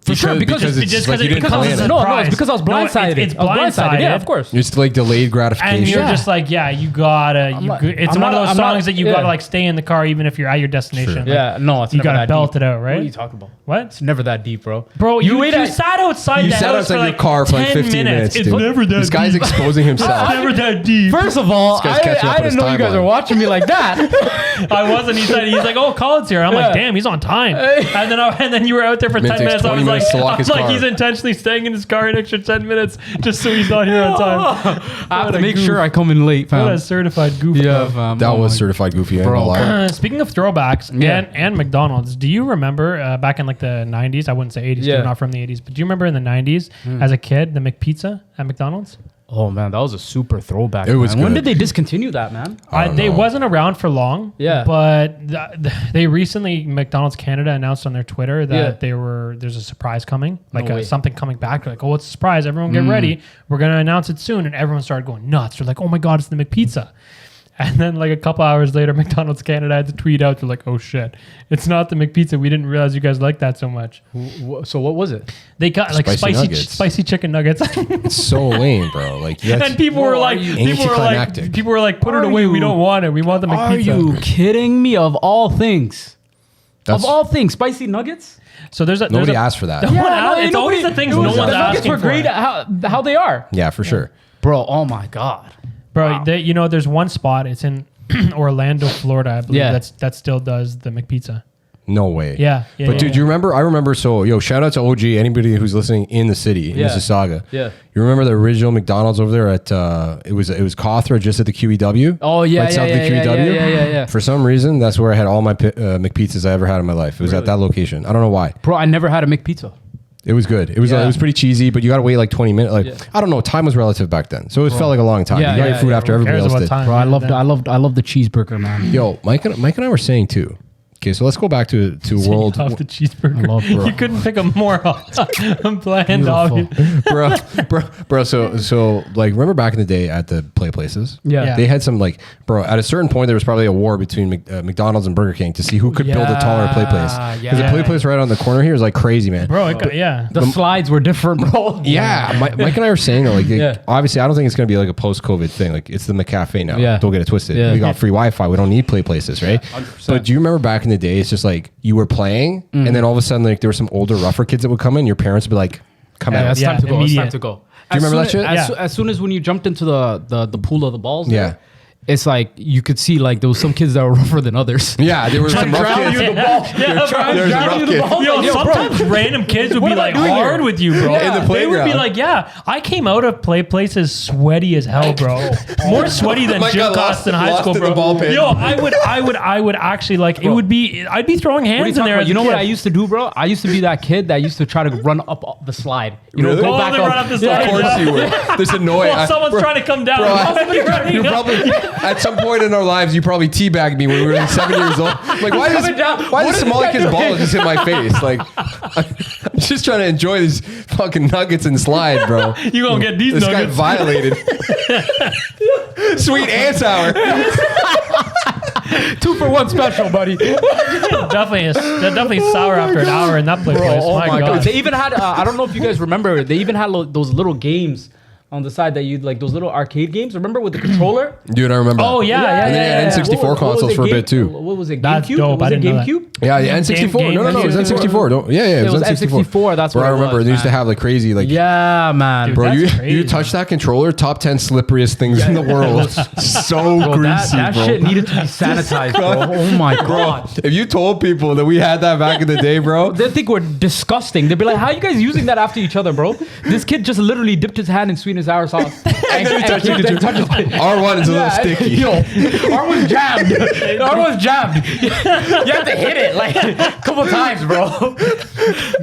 For sure, because it's like you didn't plan it. No, it's because I was blindsided. It's blindsided. Yeah, of course. It's like delayed gratification. And you're just like, yeah, you gotta. It's one of those songs that you gotta like stay in the car even if you're at your destination. Sure. Like, Yeah, no, it's you never gotta that belt deep. it out, right? What are you talking about? What? It's never that deep, bro. Bro, you sat outside You the sat house outside for your like car for like 10 15 minutes. It's dude. never that This guy's deep. exposing himself. It's never that deep. First of all, guy's catching up I on his didn't know you guys timeline. are watching me like that. I wasn't. He's like, oh, Colin's here. I'm like, damn, he's on time. And then you were out there for 10 takes minutes. I 20 was minutes to lock like, his like car. he's intentionally staying in his car an extra 10 minutes just so he's not here on time. I have to make sure I come in late, What a fam. certified goof. Yeah, bro. fam. That Oh was my- certified goofy. I ain't Bro. gonna lie. Speaking of throwbacks and McDonald's, do you remember back in like the 90s? I wouldn't say 80s, Yeah. you're not from the 80s, but do you remember in the 90s as a kid, the McPizza at McDonald's? Oh man, that was a super throwback. It was man. When good. did they discontinue that, man? They wasn't around for long. Yeah. But they recently, McDonald's Canada announced on their Twitter that there's a surprise coming, like way. something coming back. They're like, oh, it's a surprise. Everyone get ready. We're going to announce it soon. And everyone started going nuts. They're like, oh my God, it's the McPizza. And then like a couple hours later, McDonald's Canada had to tweet out. They're like, oh shit, it's not the McPizza. We didn't realize you guys like that so much. So what was it? They got like spicy chicken nuggets. It's so lame, bro. Like, And people were like, anticlimactic. put it away. We don't want it. We want the McPizza. Are you kidding me? Of all things, That's- of all things, spicy nuggets. So Nobody asked for that. It's always the things no one's the nuggets asking were for. great at how they are, Yeah, for sure. bro. Oh my god, Bro, Wow. there's one spot. It's in Orlando, Florida. I believe Yeah. that still does the McPizza. No way. Yeah. But dude, you remember? I remember. So, shout out to OG. Anybody who's listening in the city, in Yeah. Mississauga. Yeah. You remember the original McDonald's over there at? It was Cawthra, just at the QEW. Oh yeah, right south of the yeah. QEW. For some reason, that's where I had all my McPizzas I ever had in my life. It was at that location. I don't know why. Bro, I never had a McPizza. It was good. It was Yeah. it was pretty cheesy, but you got to wait like 20 minutes. Like I don't know, time was relative back then, so it felt like a long time. Yeah, you got your yeah, food yeah. after Who everybody cares else about did. time? Bro, I Yeah. loved the cheeseburger, man. Yo, Mike and I were saying too. Okay, so let's go back to world. Off the cheeseburger. I love, bro. You couldn't pick a more bland obvious. bro. So like, remember back in the day at the Playplaces? Yeah. They had some like, bro. At a certain point, there was probably a war between McDonald's and Burger King to see who could build a taller play place. Because the play place right on the corner here is like crazy, man. Bro, yeah. The slides were different, bro. Yeah, Mike and I were saying that, like, Yeah. obviously, I don't think it's gonna be like a post-COVID thing. Like, it's the McCafe now. Yeah. Don't get it twisted. Yeah. We got free Wi-Fi. We don't need play places, right? 100%. But do you remember back in the day? It's just like you were playing, and then all of a sudden, like there were some older, rougher kids that would come in. Your parents would be like, "Come Yeah, out." it's Yeah, time to go. It's immediate. time to go. Do you remember that shit? As soon as when you jumped into the pool of the balls, Yeah. there, it's like you could see like there was some kids that were rougher than others. Yeah, there were some rough drown kids. you the ball. There's a rough kid. Yo, sometimes random kids would What be am I like doing hard here? with you, bro. In the They would playground. be like, yeah, I came out of play places sweaty as hell, bro. More sweaty than Mike gym got class in high lost school, in the bro. ball pit. Yo, I would actually like it would be. I'd be throwing What are you hands in talking there. about? As You a know kid. what I used to do, bro? I used to be that kid that used to try to run up the slide. You know, Really? go Oh, back they up. run up the Of slide. course you were. There's a noise. Well, someone's trying to come down. Bro, Somebody running you're up. probably at some point in our lives, you probably teabagged me when we were like 7 years old. Like, why coming down. does What is Somali this guy kid's ball doing? just hit my face? Like, I'm just trying to enjoy these fucking nuggets and slide, bro. You gonna get these This guy nuggets? violated. Sweet and sour. 2-for-1 special, buddy. definitely sour after an hour in that play place. Oh my my god. god! They even had I don't know if you guys remember. They even had those little games on the side that you'd like those little arcade games. Remember with the controller? Dude, I remember. Oh yeah. And then N64 What was consoles it, for a bit too. What was it? That's GameCube? dope. Was I it didn't know that. GameCube? Yeah, N64. No, it was N64. It was N64. That's where what I it remember. was, They used to man. have like crazy, like, Yeah, man. Dude, bro, that's you crazy. touch that controller, top 10 slipperiest things in the world. So Bro, greasy, that bro. shit needed to be sanitized, bro. Oh my god. If you told people that we had that back in the day, bro, They think we're disgusting. They'd be like, "How are you guys using that after each other, bro?" This kid just literally dipped his hand in sweet and sour sauce and touched it. then touched it. R1 is a little sticky. Yo, R was jammed. R was jammed. You have to hit it like a couple times, bro.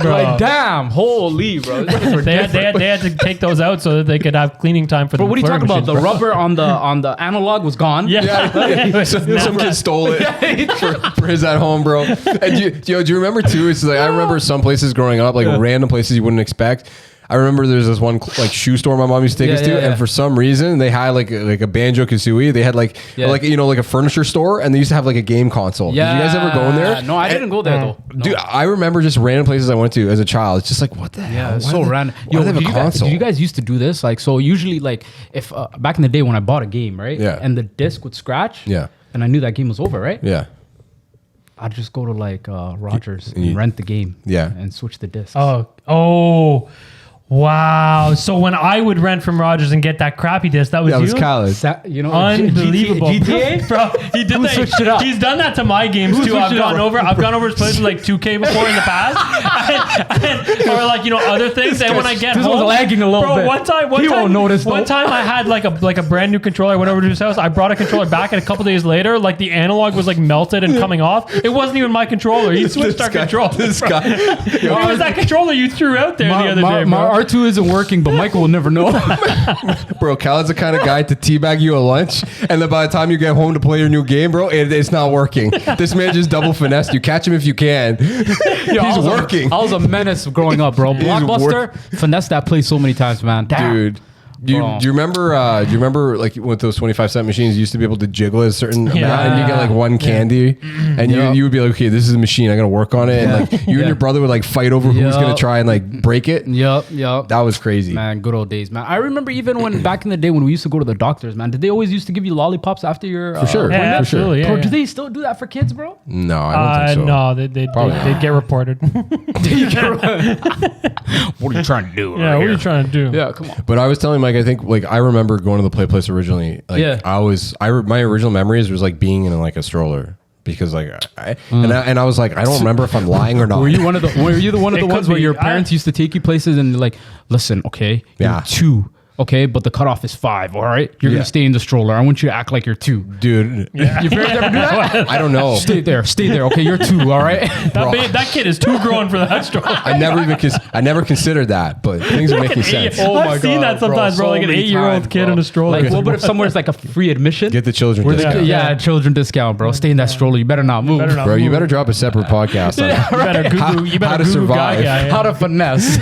Like, damn, holy, bro. They had to take those out so that they could have cleaning time for the But what are you talking about? The rubber on the analog was gone. Yeah, some kid stole it for his at home, bro. And do you remember too? It's like I remember some places growing up, like random places you wouldn't expect. I remember there's this one like shoe store my mom used to take us to, and for some reason they had like a Banjo Kazooie. They had like like a furniture store, and they used to have like a game console. Yeah. Did you guys ever go in there? No, I didn't go there though. No. Dude, I remember just random places I went to as a child. It's just like, what the hell? Yeah, it's so random. Why do they have a console? Did you guys used to do this? Like, so usually, like, if back in the day when I bought a game, right? Yeah. And the disc would scratch. Yeah. And I knew that game was over, right? Yeah. I'd just go to like Rogers and rent the game. Yeah. And switch the discs. Oh. Wow. So when I would rent from Rogers and get that crappy disc, that was you? was Khaled. You know, Unbelievable. GTA? Bro, he did that. switched it up? He's done that to my games too. I've gone over his place with like 2K before in the past. Or like, other things. And when I get this home, was lagging a little bit. One time won't notice, one time I had like a brand new controller. I went over to his house. I brought a controller back, and a couple days later, like the analog was like melted and coming off. It wasn't even my controller. He switched our controller. This guy. It was that controller you threw out there the other day, bro. My R2 isn't working, but Michael will never know. Bro, Khaled's the kind of guy to teabag you at lunch, and then by the time you get home to play your new game, bro, it's not working. This man just double finessed you. Catch him if you can. He's working. I was a menace growing up, bro. Blockbuster finessed that place so many times, man. Damn. Dude. Do you remember like with those 25-cent machines, you used to be able to jiggle a certain amount and you get like one candy and you would be like, okay, this is a machine, I'm gonna work on it. And like you and your brother would like fight over who's gonna try and like break it. Yep. That was crazy. Man, good old days, man. I remember even when back in the day when we used to go to the doctors, man, did they always used to give you lollipops after your For sure. Yeah, for absolutely. sure. Yeah, Bro, do they still do that for kids, bro? No, I don't think so. No, they'd get reported. What are you trying to do? Yeah, what are you trying to do? Yeah, come on. But I was telling Mike, I think like I remember going to the play place originally. Like my original memories was like being in like a stroller because like and I was like, I don't remember if I'm lying or not. Were you one of the ones where your parents used to take you places and like, listen, okay, you're 2. Okay, but the cutoff is 5. All right, you're gonna stay in the stroller. I want you to act like you're 2, dude. Your parents ever do that? I don't know. Stay there. Okay, you're 2. All right. That kid is too grown for that stroller. I never considered that, but things are making sense. I've seen that sometimes, bro. Like an 8-year-old kid in a stroller. Like, what if somewhere's like a free admission? Get the children discount. Children discount, bro. Stay in that stroller. You better not move, bro. You better drop a separate podcast on you better how to Google survive, how to finesse,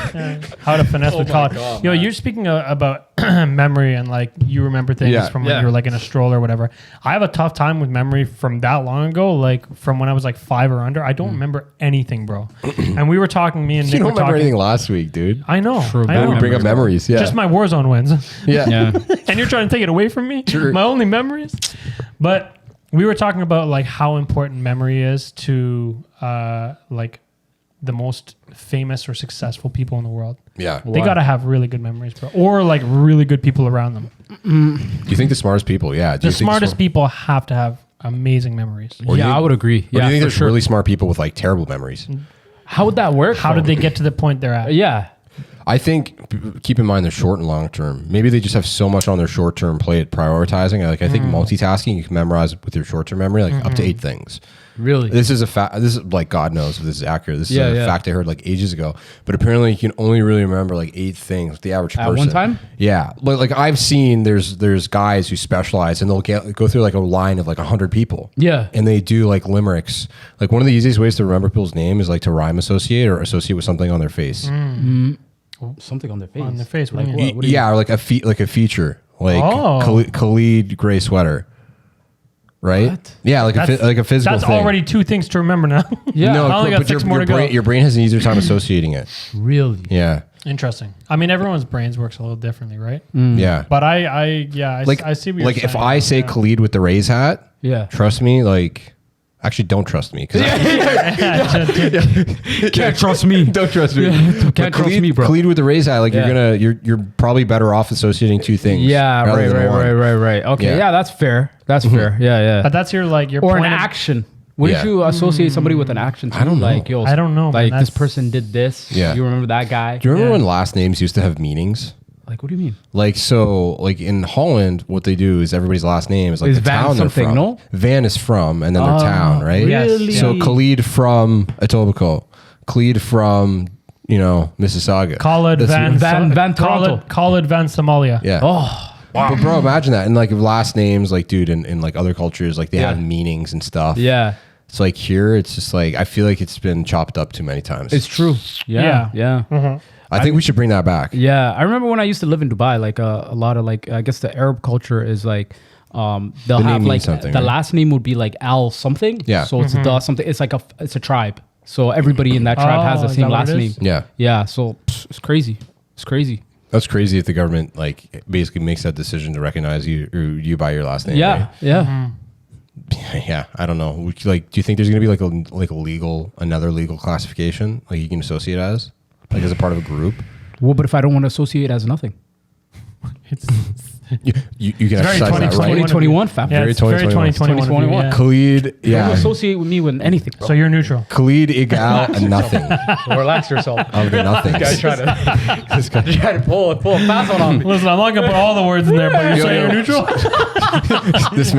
how to finesse with college. You're speaking about memory and like you remember things from when you were like in a stroller or whatever. I have a tough time with memory from that long ago, like from when I was like 5 or under. I don't remember anything, bro. And we were talking, me and Nick you don't were remember talking anything last week, dude. I know. True, I know. We bring up memories. Yeah, just my Warzone wins. Yeah. And you're trying to take it away from me. True. My only memories. But we were talking about like how important memory is to like the most famous or successful people in the world. Yeah. They got to have really good memories, bro. Or like really good people around them. Do you think the smartest people? Yeah. The smartest people have to have amazing memories. I would agree. Or do you think there's really smart people with like terrible memories? How would that work? How did they get to the point they're at? Yeah. I think keep in mind their short and long term. Maybe they just have so much on their short term plate prioritizing. Like I think multitasking, you can memorize with your short term memory like up to 8 things. Really? This is a fact. This is like God knows if this is accurate. This is a fact I heard like ages ago. But apparently, you can only really remember like 8 things. The average person at one time. Yeah, like I've seen there's guys who specialize and they'll go through like a line of like 100 people. Yeah, and they do like limericks. Like one of the easiest ways to remember people's name is like to rhyme associate or associate with something on their face. Something on their face. On their face. Like what? What or like a feature. Like Khalid gray sweater. Right? What? Yeah, like a physical that's thing. already 2 things to remember now. Yeah. No, I only got but 6 more to go. your brain has an easier time associating it. Really? Yeah. Interesting. I mean, everyone's brains works a little differently, right? Yeah. But I see what you're like saying. if I say Khalid with the Rays hat, trust me, like actually don't trust me because can't trust me. Don't trust me. Can't trust me, bro. Khalid with the Rays hat, like you're probably better off associating 2 things. Yeah, right. Okay, yeah, that's fair. That's fair. Yeah. But that's your your or point an action. Wouldn't you associate somebody with an action too? I don't know. Like, yo, I don't know. Like man. this person did this. Yeah. You remember that guy? Do you remember when last names used to have meanings? Like, what do you mean? Like, so, like in Holland, what they do is everybody's last name is like the Van town they're something, from. no? Van is from, and then their town, right? Really? So Khalid from Etobicoke, Khalid from, Mississauga. Khalid Van Toronto. Khalid Van Somalia. Yeah. Oh. Wow. But bro, imagine that. And like last names, like dude, in like other cultures, like they have meanings and stuff. Yeah. It's like here, it's just like I feel like it's been chopped up too many times. It's true. Yeah. I think we should bring that back. Yeah, I remember when I used to live in Dubai. Like a lot of like, I guess the Arab culture is like, they'll have like the last name would be like Al something. Yeah. So it's the something. It's like it's a tribe. So everybody in that tribe has the same last name. Yeah. Yeah. So it's crazy. It's crazy. That's crazy if the government like basically makes that decision to recognize you by your last name. Yeah. Right? Yeah. Mm-hmm. Yeah. I don't know. Like, do you think there's gonna be another legal classification like you can associate as, like as a part of a group? Well, but if I don't want to associate as nothing, you can exercise that right. 2021, fam. Yeah, very 2021. Yeah. Khalid, Yeah. Don't associate with me with anything, bro. So you're neutral. Khalid Igal and nothing. Relax yourself. Of the nothing. This guy trying to pull a fast one on me. Listen, I'm not gonna put all the words in there, but you're saying you're neutral. this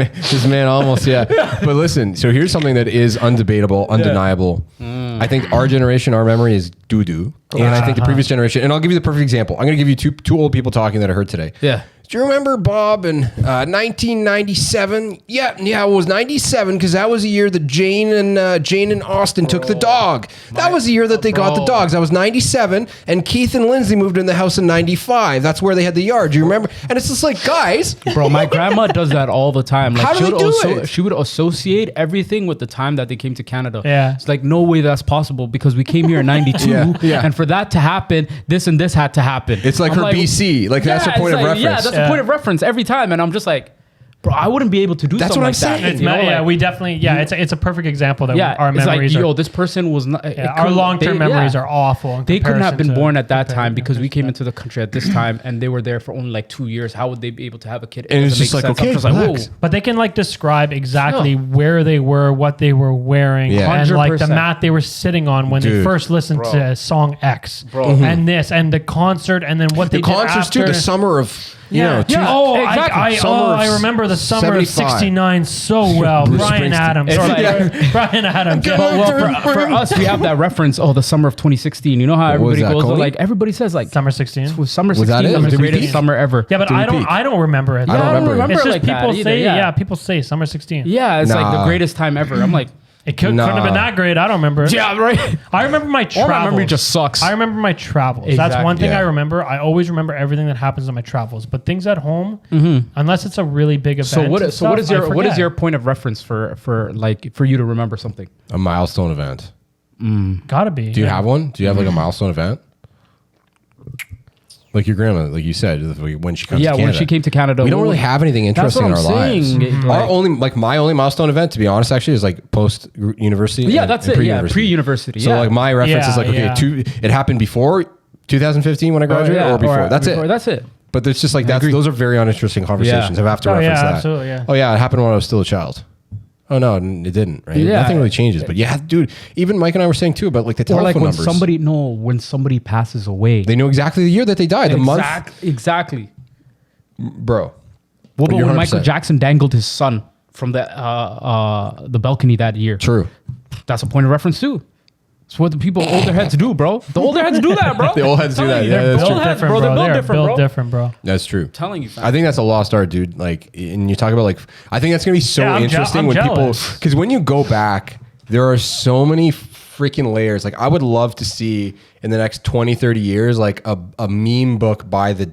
man almost, yeah. But listen, so here's something that is undebatable, undeniable. I think our generation, our memory is doo-doo. And I think the previous generation, and I'll give you the perfect example. I'm going to give you two old people talking that I heard today. Yeah. Do you remember, Bob, in 1997? Yeah, it was 97 because that was the year that Jane and Austin took the dog. That was the year that they got the dogs. That was 97, and Keith and Lindsay moved in the house in 95. That's where they had the yard. Do you remember? And it's just like, guys. Bro, my grandma does that all the time. Like, How do they do it? She would associate everything with the time that they came to Canada. Yeah. It's like, no way that's possible because we came here in 92. Yeah. And for that to happen, this and this had to happen. It's like her BC. Like, that's her point of reference. Yeah, that's the point of reference every time. And I'm just like, bro, I wouldn't be able to do That's something what like I'm that. saying. You know, Yeah, like, we definitely. Yeah, it's a perfect example that our it's memories like, are. this person was not. Our long-term memories are awful. In They couldn't have been comparison born to- at that time compared- because we came compared to into the country at this time and they were there for only like 2 years. How would they be able to have a kid? And it's doesn't just make like, sense. I'm okay, just like, relax. whoa. But they can like describe exactly where they were, what they were wearing, Yeah. and like the 100%. mat they were sitting on when they Dude. first listened to song X, and this, and the concert, and then what they The did concerts after. too, the summer of, I Summer of remember the summer of 75. '69 so well. Bruce Brian Springsteen. Adams. It's Sorry, like- Brian Adams. For us, we have that reference. Oh, the summer of 2016. You know how What was everybody that, goes Coney? like everybody says like Summer '16. was summer Was that 16 it? was the Did we greatest peak? summer ever. Yeah, but Did we peak? I don't remember it. I don't remember it. It's it just like that people either, say, yeah. people say summer 16. Yeah, it's like the Nah. greatest time ever. I'm like, It couldn't have been that great. I don't remember it. yeah, right. I remember my All travels. my memory just sucks. I remember my travels. That's one Exactly. thing Yeah. I remember. I always remember everything that happens in my travels. But things at home, unless it's a really big event. So what? and So what is stuff, I your what is forget. your point of reference for you to remember something? A milestone event. Gotta be? Do you have one? Do you have like a milestone event? Like your grandma, like you said, when she comes to Canada. When she came to Canada, We don't really have anything interesting in our lives. My only milestone event, to be honest, actually, is like post university. Yeah, that's it. Yeah, pre-university. So like my reference is like, okay, it happened before 2015 when I graduated, or before. That's it. That's it. But it's just like those are very uninteresting conversations. I have to reference that. Absolutely, yeah. Oh yeah, it happened when I was still a child. Oh no, it didn't. Right? Yeah. Nothing really changes. But yeah, dude. Even Mike and I were saying too about like the Or telephone like when numbers. when somebody passes away, They know exactly the year that they died. The month, exactly. bro. What about You're when 100%. Michael Jackson dangled his son from the balcony that year? True. That's a point of reference too. It's what the people older heads do, bro. The older heads do that, bro. The old heads do that. Yeah, They're that's built true. different, bro. bro. They're built They're different, built bro. different, bro. That's true. Telling you, fam. I think that's a lost art, dude. Like, and you talk about like, I think that's gonna be so Yeah, I'm interesting when jealous. people, because when you go back, there are so many freaking layers. Like, I would love to see in the next 20, 30 years, like a meme book by the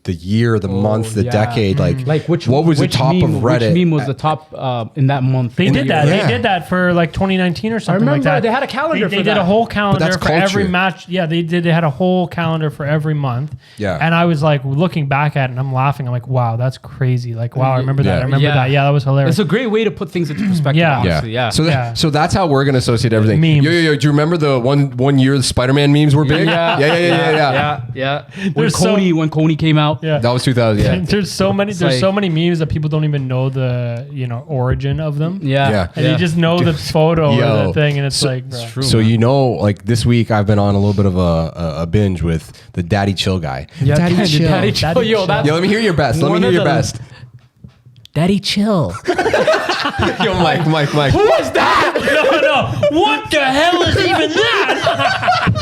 year, the month, the decade. Like what was the top meme, of Reddit? Which meme was the top in that month? They did that. Yeah. They did that for like 2019 or something remember like that. they had a calendar They for did that. a whole calendar that's for every culture. match. Yeah, they did. They had a whole calendar for every month. Yeah. And I was like looking back at it and I'm laughing. I'm like, wow, that's crazy. Like, wow, I remember that. Yeah. I remember that. Yeah, that was hilarious. It's a great way to put things into perspective. Yeah. Honestly. Yeah. So that's how we're gonna associate everything. Memes. Yo. Do you remember the one year the Spider-Man memes were big? Yeah. There's so- When Coney came out. Yeah. That was 2000. Yeah. There's so many. There's like- so many memes that people don't even know the origin of them. Yeah. And you just know the photo Yo. or the thing, and it's like, bro. true. So like this week I've been on a little bit of a binge with the Daddy Chill guy. Yeah, Daddy Chill. Daddy Chill. Daddy Yo, Chill. that's Yo, let me hear your best. Let me One hear of your the- best. Daddy Chill. Yo, Mike. Who was that? No. What the hell is even that?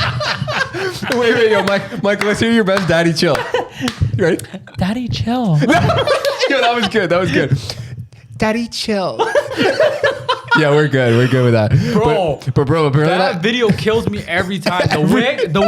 Wait, yo, Mike, let's hear your best Daddy Chill. You ready? Daddy, chill. Yo, that was good. Daddy Chill. Yeah, we're good. We're good with that, bro. But bro, apparently that video kills me every time. The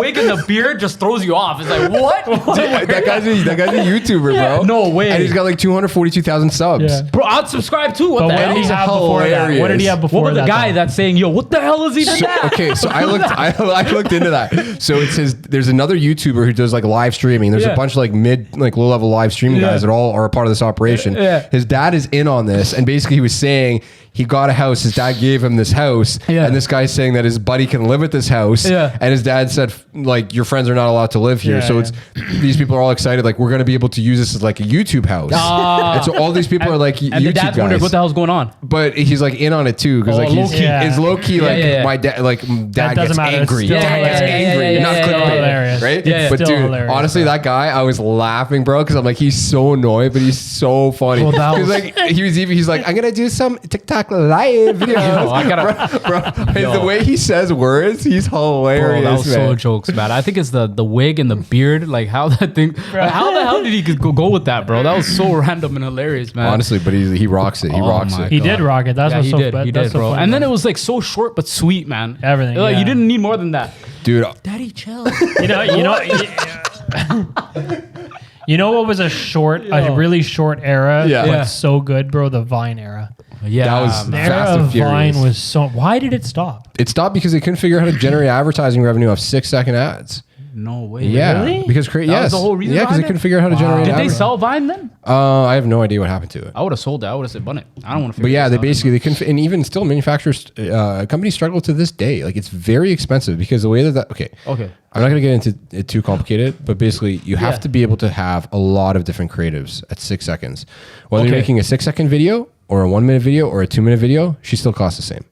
wig and the beard just throws you off. It's like what? that guy's a YouTuber, bro. No way. And he's got like 242,000 subs. Yeah. Bro, I'd subscribe too. What But the what hell? did he have before that? What did he have before What was that? the guy though? that's saying, yo, what the hell is even that? Okay, so I looked into that. So it says there's another YouTuber who does like live streaming. There's a bunch of like low level live streaming guys that all are a part of this operation. His dad is in on this, and basically he was saying he got a house. His dad gave him this house, and this guy's saying that his buddy can live at this house. And his dad said, like, your friends are not allowed to live here. So it's these people are all excited, like, we're going to be able to use this as like a YouTube house. And so all these people are like YouTube and the dad's wondering what the hell's going on. But he's like in on it too, because like he's low key like my dad. Like dad gets angry. Dad gets angry. Not clickbait, right? Yeah, but dude, hilarious. honestly, that guy, I was laughing, bro, because I'm like, he's so annoyed, but he's so funny. Because like he's like, I'm gonna do some TikTok live video. Bro, the way he says words, he's hilarious. Bro, that was so jokes, man. I think it's the wig and the beard, like how that thing. Like, how the hell did he go with that, bro? That was so random and hilarious, man. Honestly, but he rocks it. He rocks it. He did rock it. That's what's so he did, bro. And then it was like so short but sweet, man. Everything. Like, you didn't need more than that, dude. Daddy, chill. You know what was a really short era, but so good, bro? The Vine era. Yeah, that was the era of Vine was so. Why did it stop? It stopped because they couldn't figure out how to generate advertising revenue off 6-second ads. No way. Yeah, really? Because that was the whole reason. Yeah, because they couldn't figure out how to generate. Did they sell Vine then? I have no idea what happened to it. I would have sold it. I would have said, "Bun it." I don't want to. But yeah, they couldn't, and even still, manufacturers, companies struggle to this day. Like it's very expensive because the way that. Okay. I'm not gonna get into it too complicated, but basically, you have to be able to have a lot of different creatives at 6 seconds. Whether you're making a 6-second video or a 1-minute video or a 2-minute video, she still costs the same.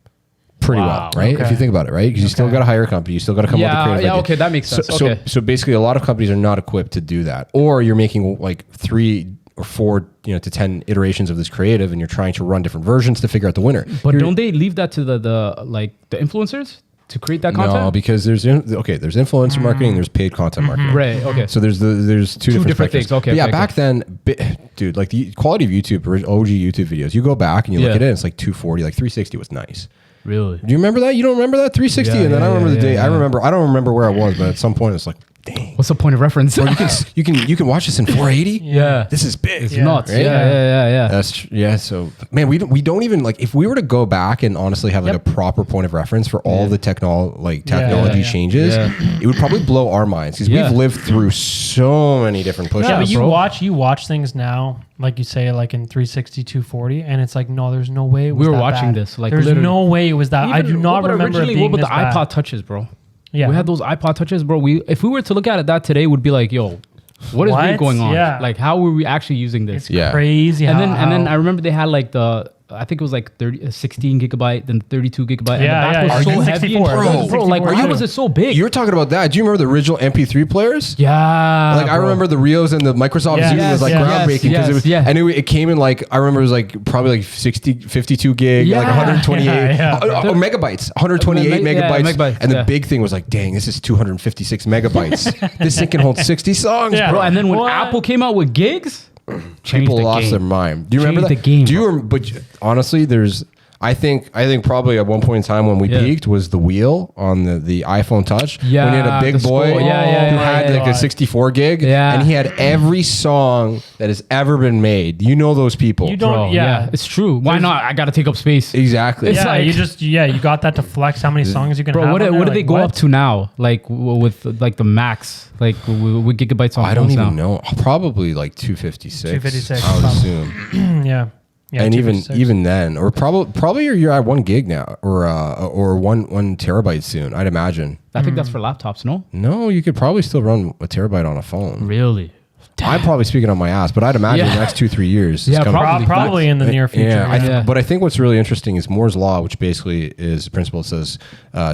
Pretty well, right? If you think about it, right? Because you still got to hire a company, you still got to come up with creative ideas. Okay, that makes sense. So basically, a lot of companies are not equipped to do that, or you're making like 3 or 4, to 10 iterations of this creative, and you're trying to run different versions to figure out the winner. But don't they leave that to the influencers to create that content? No, because there's influencer marketing, there's paid content marketing. Right. Okay. So there's two different things. Okay. But yeah, back then, dude, like the quality of YouTube, OG YouTube videos, you go back and you look at it, it's like 240, like 360 was nice. Really? Do you remember that? You don't remember that 360? And then I remember the day. I don't remember where I was, but at some point it's like, dang. What's the point of reference? Bro, you can watch this in 480. Yeah. This is big. It's nuts. Right? Yeah. That's So man, we don't even like if we were to go back and honestly have like a proper point of reference for all the technology changes, it would probably blow our minds because we've lived through so many different pushes. Yeah, but you watch things now, like you say, like in 360, 240, and it's like, no, there's no way it was we were that watching bad. this. Like there's no way it was that. I do not remember it being what about the this iPod bad. Touches, bro? Yeah, we had those iPod Touches, bro. If we were to look at that today, would be like, yo, what is really going on? Yeah. Like, how were we actually using this? It's crazy. And then I remember they had like I think it was like 16 gigabyte, then 32 gigabyte. Yeah, and the back was so heavy. 64, bro, like, why was it so big? You were talking about that. Do you remember the original MP3 players? Yeah. Like I remember the Rios and the Microsoft Zoom was like groundbreaking because it was, and it came in like I remember it was like probably like 52 gig, like 128 megabytes, 128 megabytes, and the big thing was like, dang, this is 256 megabytes. This thing can hold 60 songs, bro. And then when Apple came out with gigs. People lost their mind. Do you remember that? The game, but honestly, I think probably at one point in time when we peaked was the wheel on the iPhone Touch. Yeah, when you had a big boy who had like a 64 gig, and he had every song that has ever been made. You know those people. You don't. Bro, it's true. Why not? I got to take up space. Exactly. It's like, you got that to flex how many songs you can have. Bro, what do they go up to now? Like with like the max, like with gigabytes on. I don't even know. Probably like 256. 256. I would assume. Yeah, and even then, or probably you're at 1 gig now, or one terabyte soon. I'd imagine. I think that's for laptops. No, you could probably still run a terabyte on a phone. Really? I'm probably speaking on my ass, but I'd imagine the next 2-3 years. Yeah, probably in the near future. But I think what's really interesting is Moore's law, which basically is a principle that says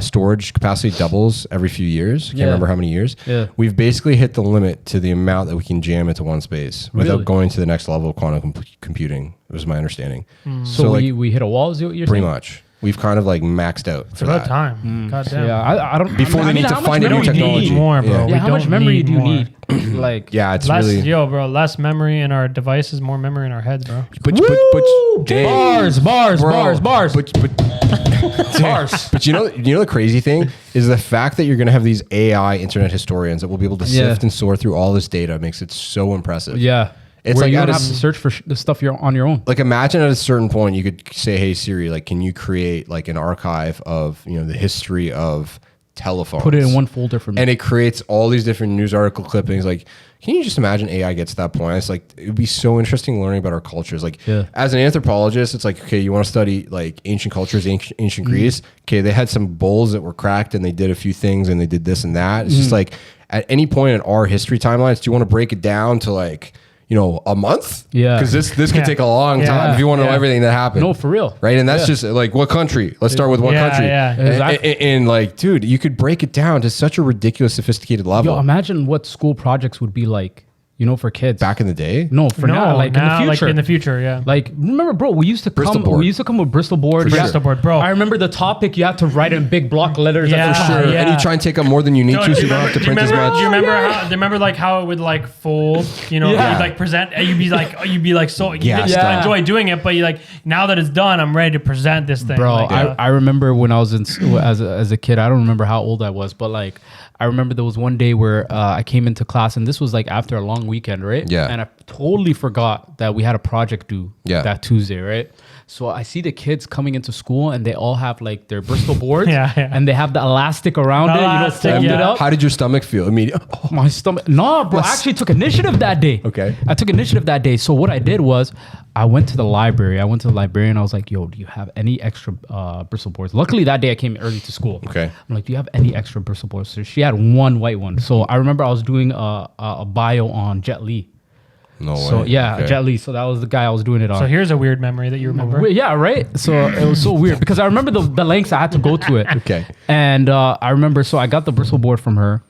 storage capacity doubles every few years. Can't remember how many years. Yeah. We've basically hit the limit to the amount that we can jam into one space without going to the next level of quantum computing. Was my understanding. So like, we hit a wall. Is what you're pretty saying? much. we've kind of like maxed out for that time. God damn. Yeah, I don't. Before they need to find a new technology. More, bro. Yeah, how much memory do you need? Like, yeah, it's less, really bro. Less memory in our devices, more memory in our heads, bro. But bars. But you know the crazy thing is the fact that you're going to have these AI internet historians that will be able to sift and sort through all this data makes it so impressive. Yeah. It's where like you don't have to search for the stuff you're on your own. Like imagine at a certain point you could say, "Hey Siri, like can you create like an archive of, you know, the history of telephones. Put it in one folder for me." And it creates all these different news article clippings. Like, can you just imagine AI gets to that point? It's like, it would be so interesting learning about our cultures. Like, as an anthropologist, it's like, okay, you want to study like ancient cultures, ancient Greece. Okay, they had some bowls that were cracked and they did a few things and they did this and that. It's just like, at any point in our history timelines, do you want to break it down to like, you know, a month? Yeah. Because this could take a long time if you want to know everything that happened. No, for real. Right? And that's just like, what country? Let's start with what country. Yeah. And like, dude, you could break it down to such a ridiculous, sophisticated level. Yo, imagine what school projects would be like, you know, for kids. Back in the day? No, for now, like in the future. Like in the future, yeah. Like, remember, bro, we used to come with Bristol board. Bristol board, bro. I remember the topic you had to write in big block letters. Yeah, for sure. And you try and take up more than you need to, so you don't have to print as much. Do you remember like how it would like fold? You know, you'd like present. You'd be like so. You didn't enjoy doing it, but you like now that it's done, I'm ready to present this thing. Bro, like, I remember when I was in as a kid. I don't remember how old I was, but like I remember there was one day where I came into class, and this was like after a long weekend, right? Yeah. And I totally forgot that we had a project due that Tuesday, right? So I see the kids coming into school, and they all have like their Bristol boards, and they have the elastic around it, you know, fold it up. How did your stomach feel immediately? Oh, my stomach. No, bro. I actually took initiative that day. Okay. I took initiative that day. So what I did was I went to the library. I was like, yo, do you have any extra Bristol boards? Luckily that day I came early to school. Okay. I'm like, do you have any extra Bristol boards? So she had one white one. So I remember I was doing a bio on Jet Li. No way. So Jet Li. So that was the guy I was doing it on. So here's a weird memory that you remember. Yeah, right. So it was so weird because I remember the lengths I had to go to it. Okay. And I remember, so I got the Bristol board from her.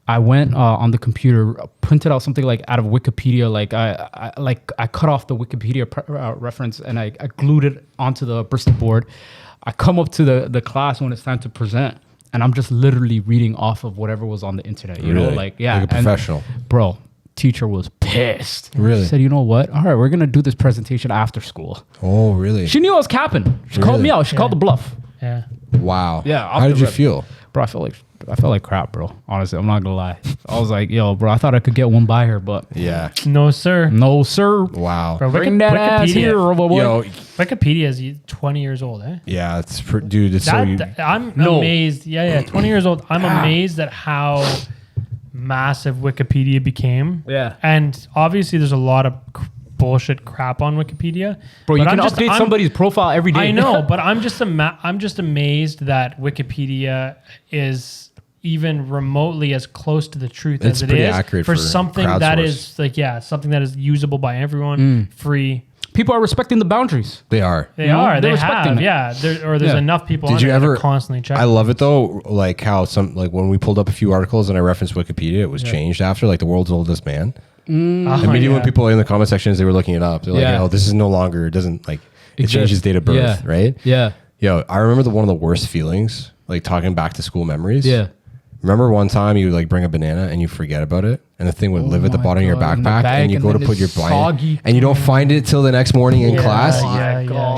I went on the computer, printed out something like out of Wikipedia. Like I cut off the Wikipedia reference and I glued it onto the Bristol board. I come up to the class when it's time to present, and I'm just literally reading off of whatever was on the internet. You know, like like a professional, bro. Teacher was pissed. Really? She said, you know what? All right, we're gonna do this presentation after school. Oh, really? She knew I was capping. She called me out. She called the bluff. Yeah. Wow. Yeah. How did you feel? Bro, I felt like crap, bro. Honestly, I'm not gonna lie. I was like, yo, bro, I thought I could get one by her, but No, sir. no, sir. Wow. Bro, bring that ass here, Yo, Wikipedia is 20 years old, eh? yeah, it's dude. It's I'm amazed. Yeah, 20 years old. I'm amazed at how massive Wikipedia became. Yeah. And obviously, there's a lot of bullshit crap on Wikipedia. Bro, you can update somebody's profile every day. I know, but I'm just amazed that Wikipedia is even remotely as close to the truth as it is accurate for something that is like something that is usable by everyone, free. People are respecting the boundaries. They are. They are. They're They respecting have. it. There's enough people. Did on you there that ever are constantly checking? I love it though. Like how when we pulled up a few articles and I referenced Wikipedia, it was changed after, like the world's oldest man. Immediately when people in the comment sections, they were looking it up. They're like, oh, this is no longer, it doesn't like, it changes date of birth, right? Yeah. Yo, I remember one of the worst feelings, like talking back to school memories. Yeah. Remember one time you like bring a banana and you forget about it, and the thing would live at the bottom of your backpack, and you go to put your blanket, and you don't find it till the next morning in class.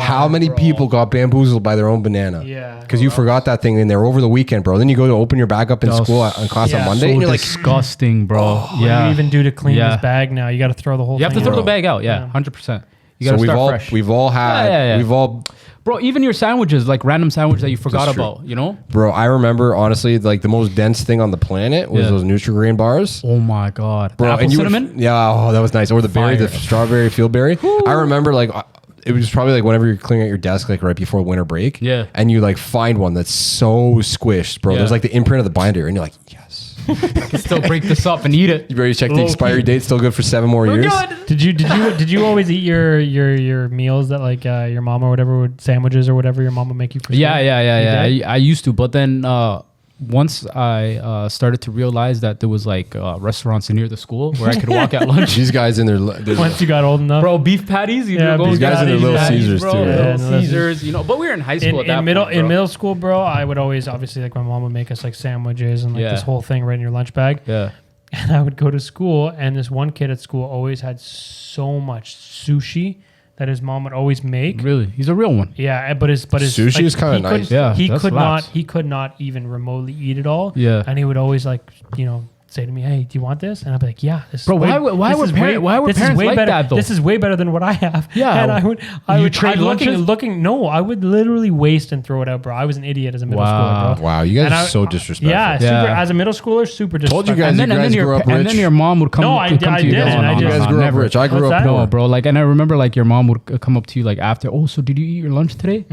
How many people got bamboozled by their own banana? Yeah. Because you forgot that thing in there over the weekend, bro. Then you go to open your bag up in school in class on Monday, so and you're like, disgusting, bro. What do you even do to clean this bag now? You got to throw the whole thing. You have to throw out. the bag out. Yeah, 100%. You got to start fresh. We've all had, Bro, even your sandwiches, like random sandwich that you forgot about, you know? Bro, I remember, honestly, like the most dense thing on the planet was those Nutri-Grain bars. Oh my God. Bro, Apple cinnamon? That was nice. Or the berry, the strawberry field berry. I remember like, it was probably like whenever you're cleaning out your desk, like right before winter break. Yeah. And you like find one that's so squished, bro. There's like the imprint of the binder and you're like, yes. I can still break this up and eat it. You better check the expiry date. Still good for 7 more years. Good. Did you always eat your meals that like your mom or whatever would sandwiches or whatever your mom would make you for? Yeah. I used to, but then once I started to realize that there was like restaurants near the school where I could walk at lunch. These guys in their once you got old enough, bro, beef patties. These guys in their Little Caesars bro, too. Little Caesars, you know. But we were in high school in middle school, bro. I would always obviously like my mom would make us like sandwiches and like this whole thing right in your lunch bag. Yeah. And I would go to school, and this one kid at school always had so much sushi that his mom would always make. Really, he's a real one. Yeah, but his sushi like, is kind of nice. Yeah, he could not even remotely eat it all. Yeah, and he would always like say to me, "Hey, do you want this?" And I'd be like, "Yeah, this." Bro, why were parents like better, that though? This is way better than what I have. Yeah, and I would trade lunches? No, I would literally waste and throw it out, bro. I was an idiot as a middle schooler, bro. Wow, you guys are so disrespectful. Yeah, super. As a middle schooler, super disrespectful. Told you guys, grew up rich. And then your mom would come. No, I didn't. You guys grew up rich. I grew up poor, bro. Like, and I remember like your mom would come up to you like after. Oh, so did you eat your lunch today?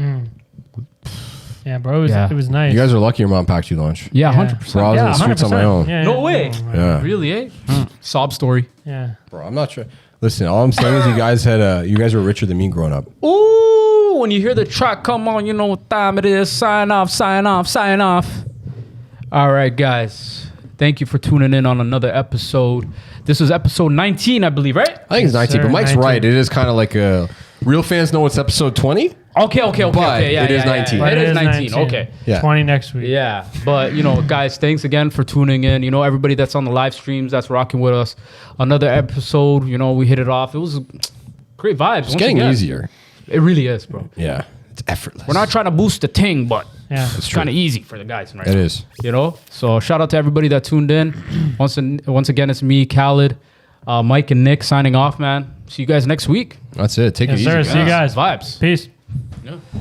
Yeah, bro. It was nice. You guys are lucky your mom packed you lunch. Yeah, 100%. Bro, I was in the streets on my own. Yeah, no way. Yeah. Really, eh? Sob story. Yeah. Bro, I'm not sure. Listen, all I'm saying is you guys were richer than me growing up. Ooh, when you hear the track come on, you know what time it is. Sign off, sign off, sign off. All right, guys. Thank you for tuning in on another episode. This was episode 19, I believe, right? I think it's 19, but Mike's 19. Right. It is kind of like real fans know it's episode 20. Okay. Yeah, it is 19. It is 19. Okay. Yeah. 20 next week. Yeah. But, guys, thanks again for tuning in. Everybody that's on the live streams, that's rocking with us. Another episode, we hit it off. It was great vibes. It's getting easier. It really is, bro. Yeah. It's effortless. We're not trying to boost the ting, but it's kind of easy for the guys right now. It is. is. So shout out to everybody that tuned in. Once again, it's me, Khaled, Mike, and Nick signing off, man. See you guys next week. That's it. Take it easy. See you guys. Vibes. Peace. Yeah.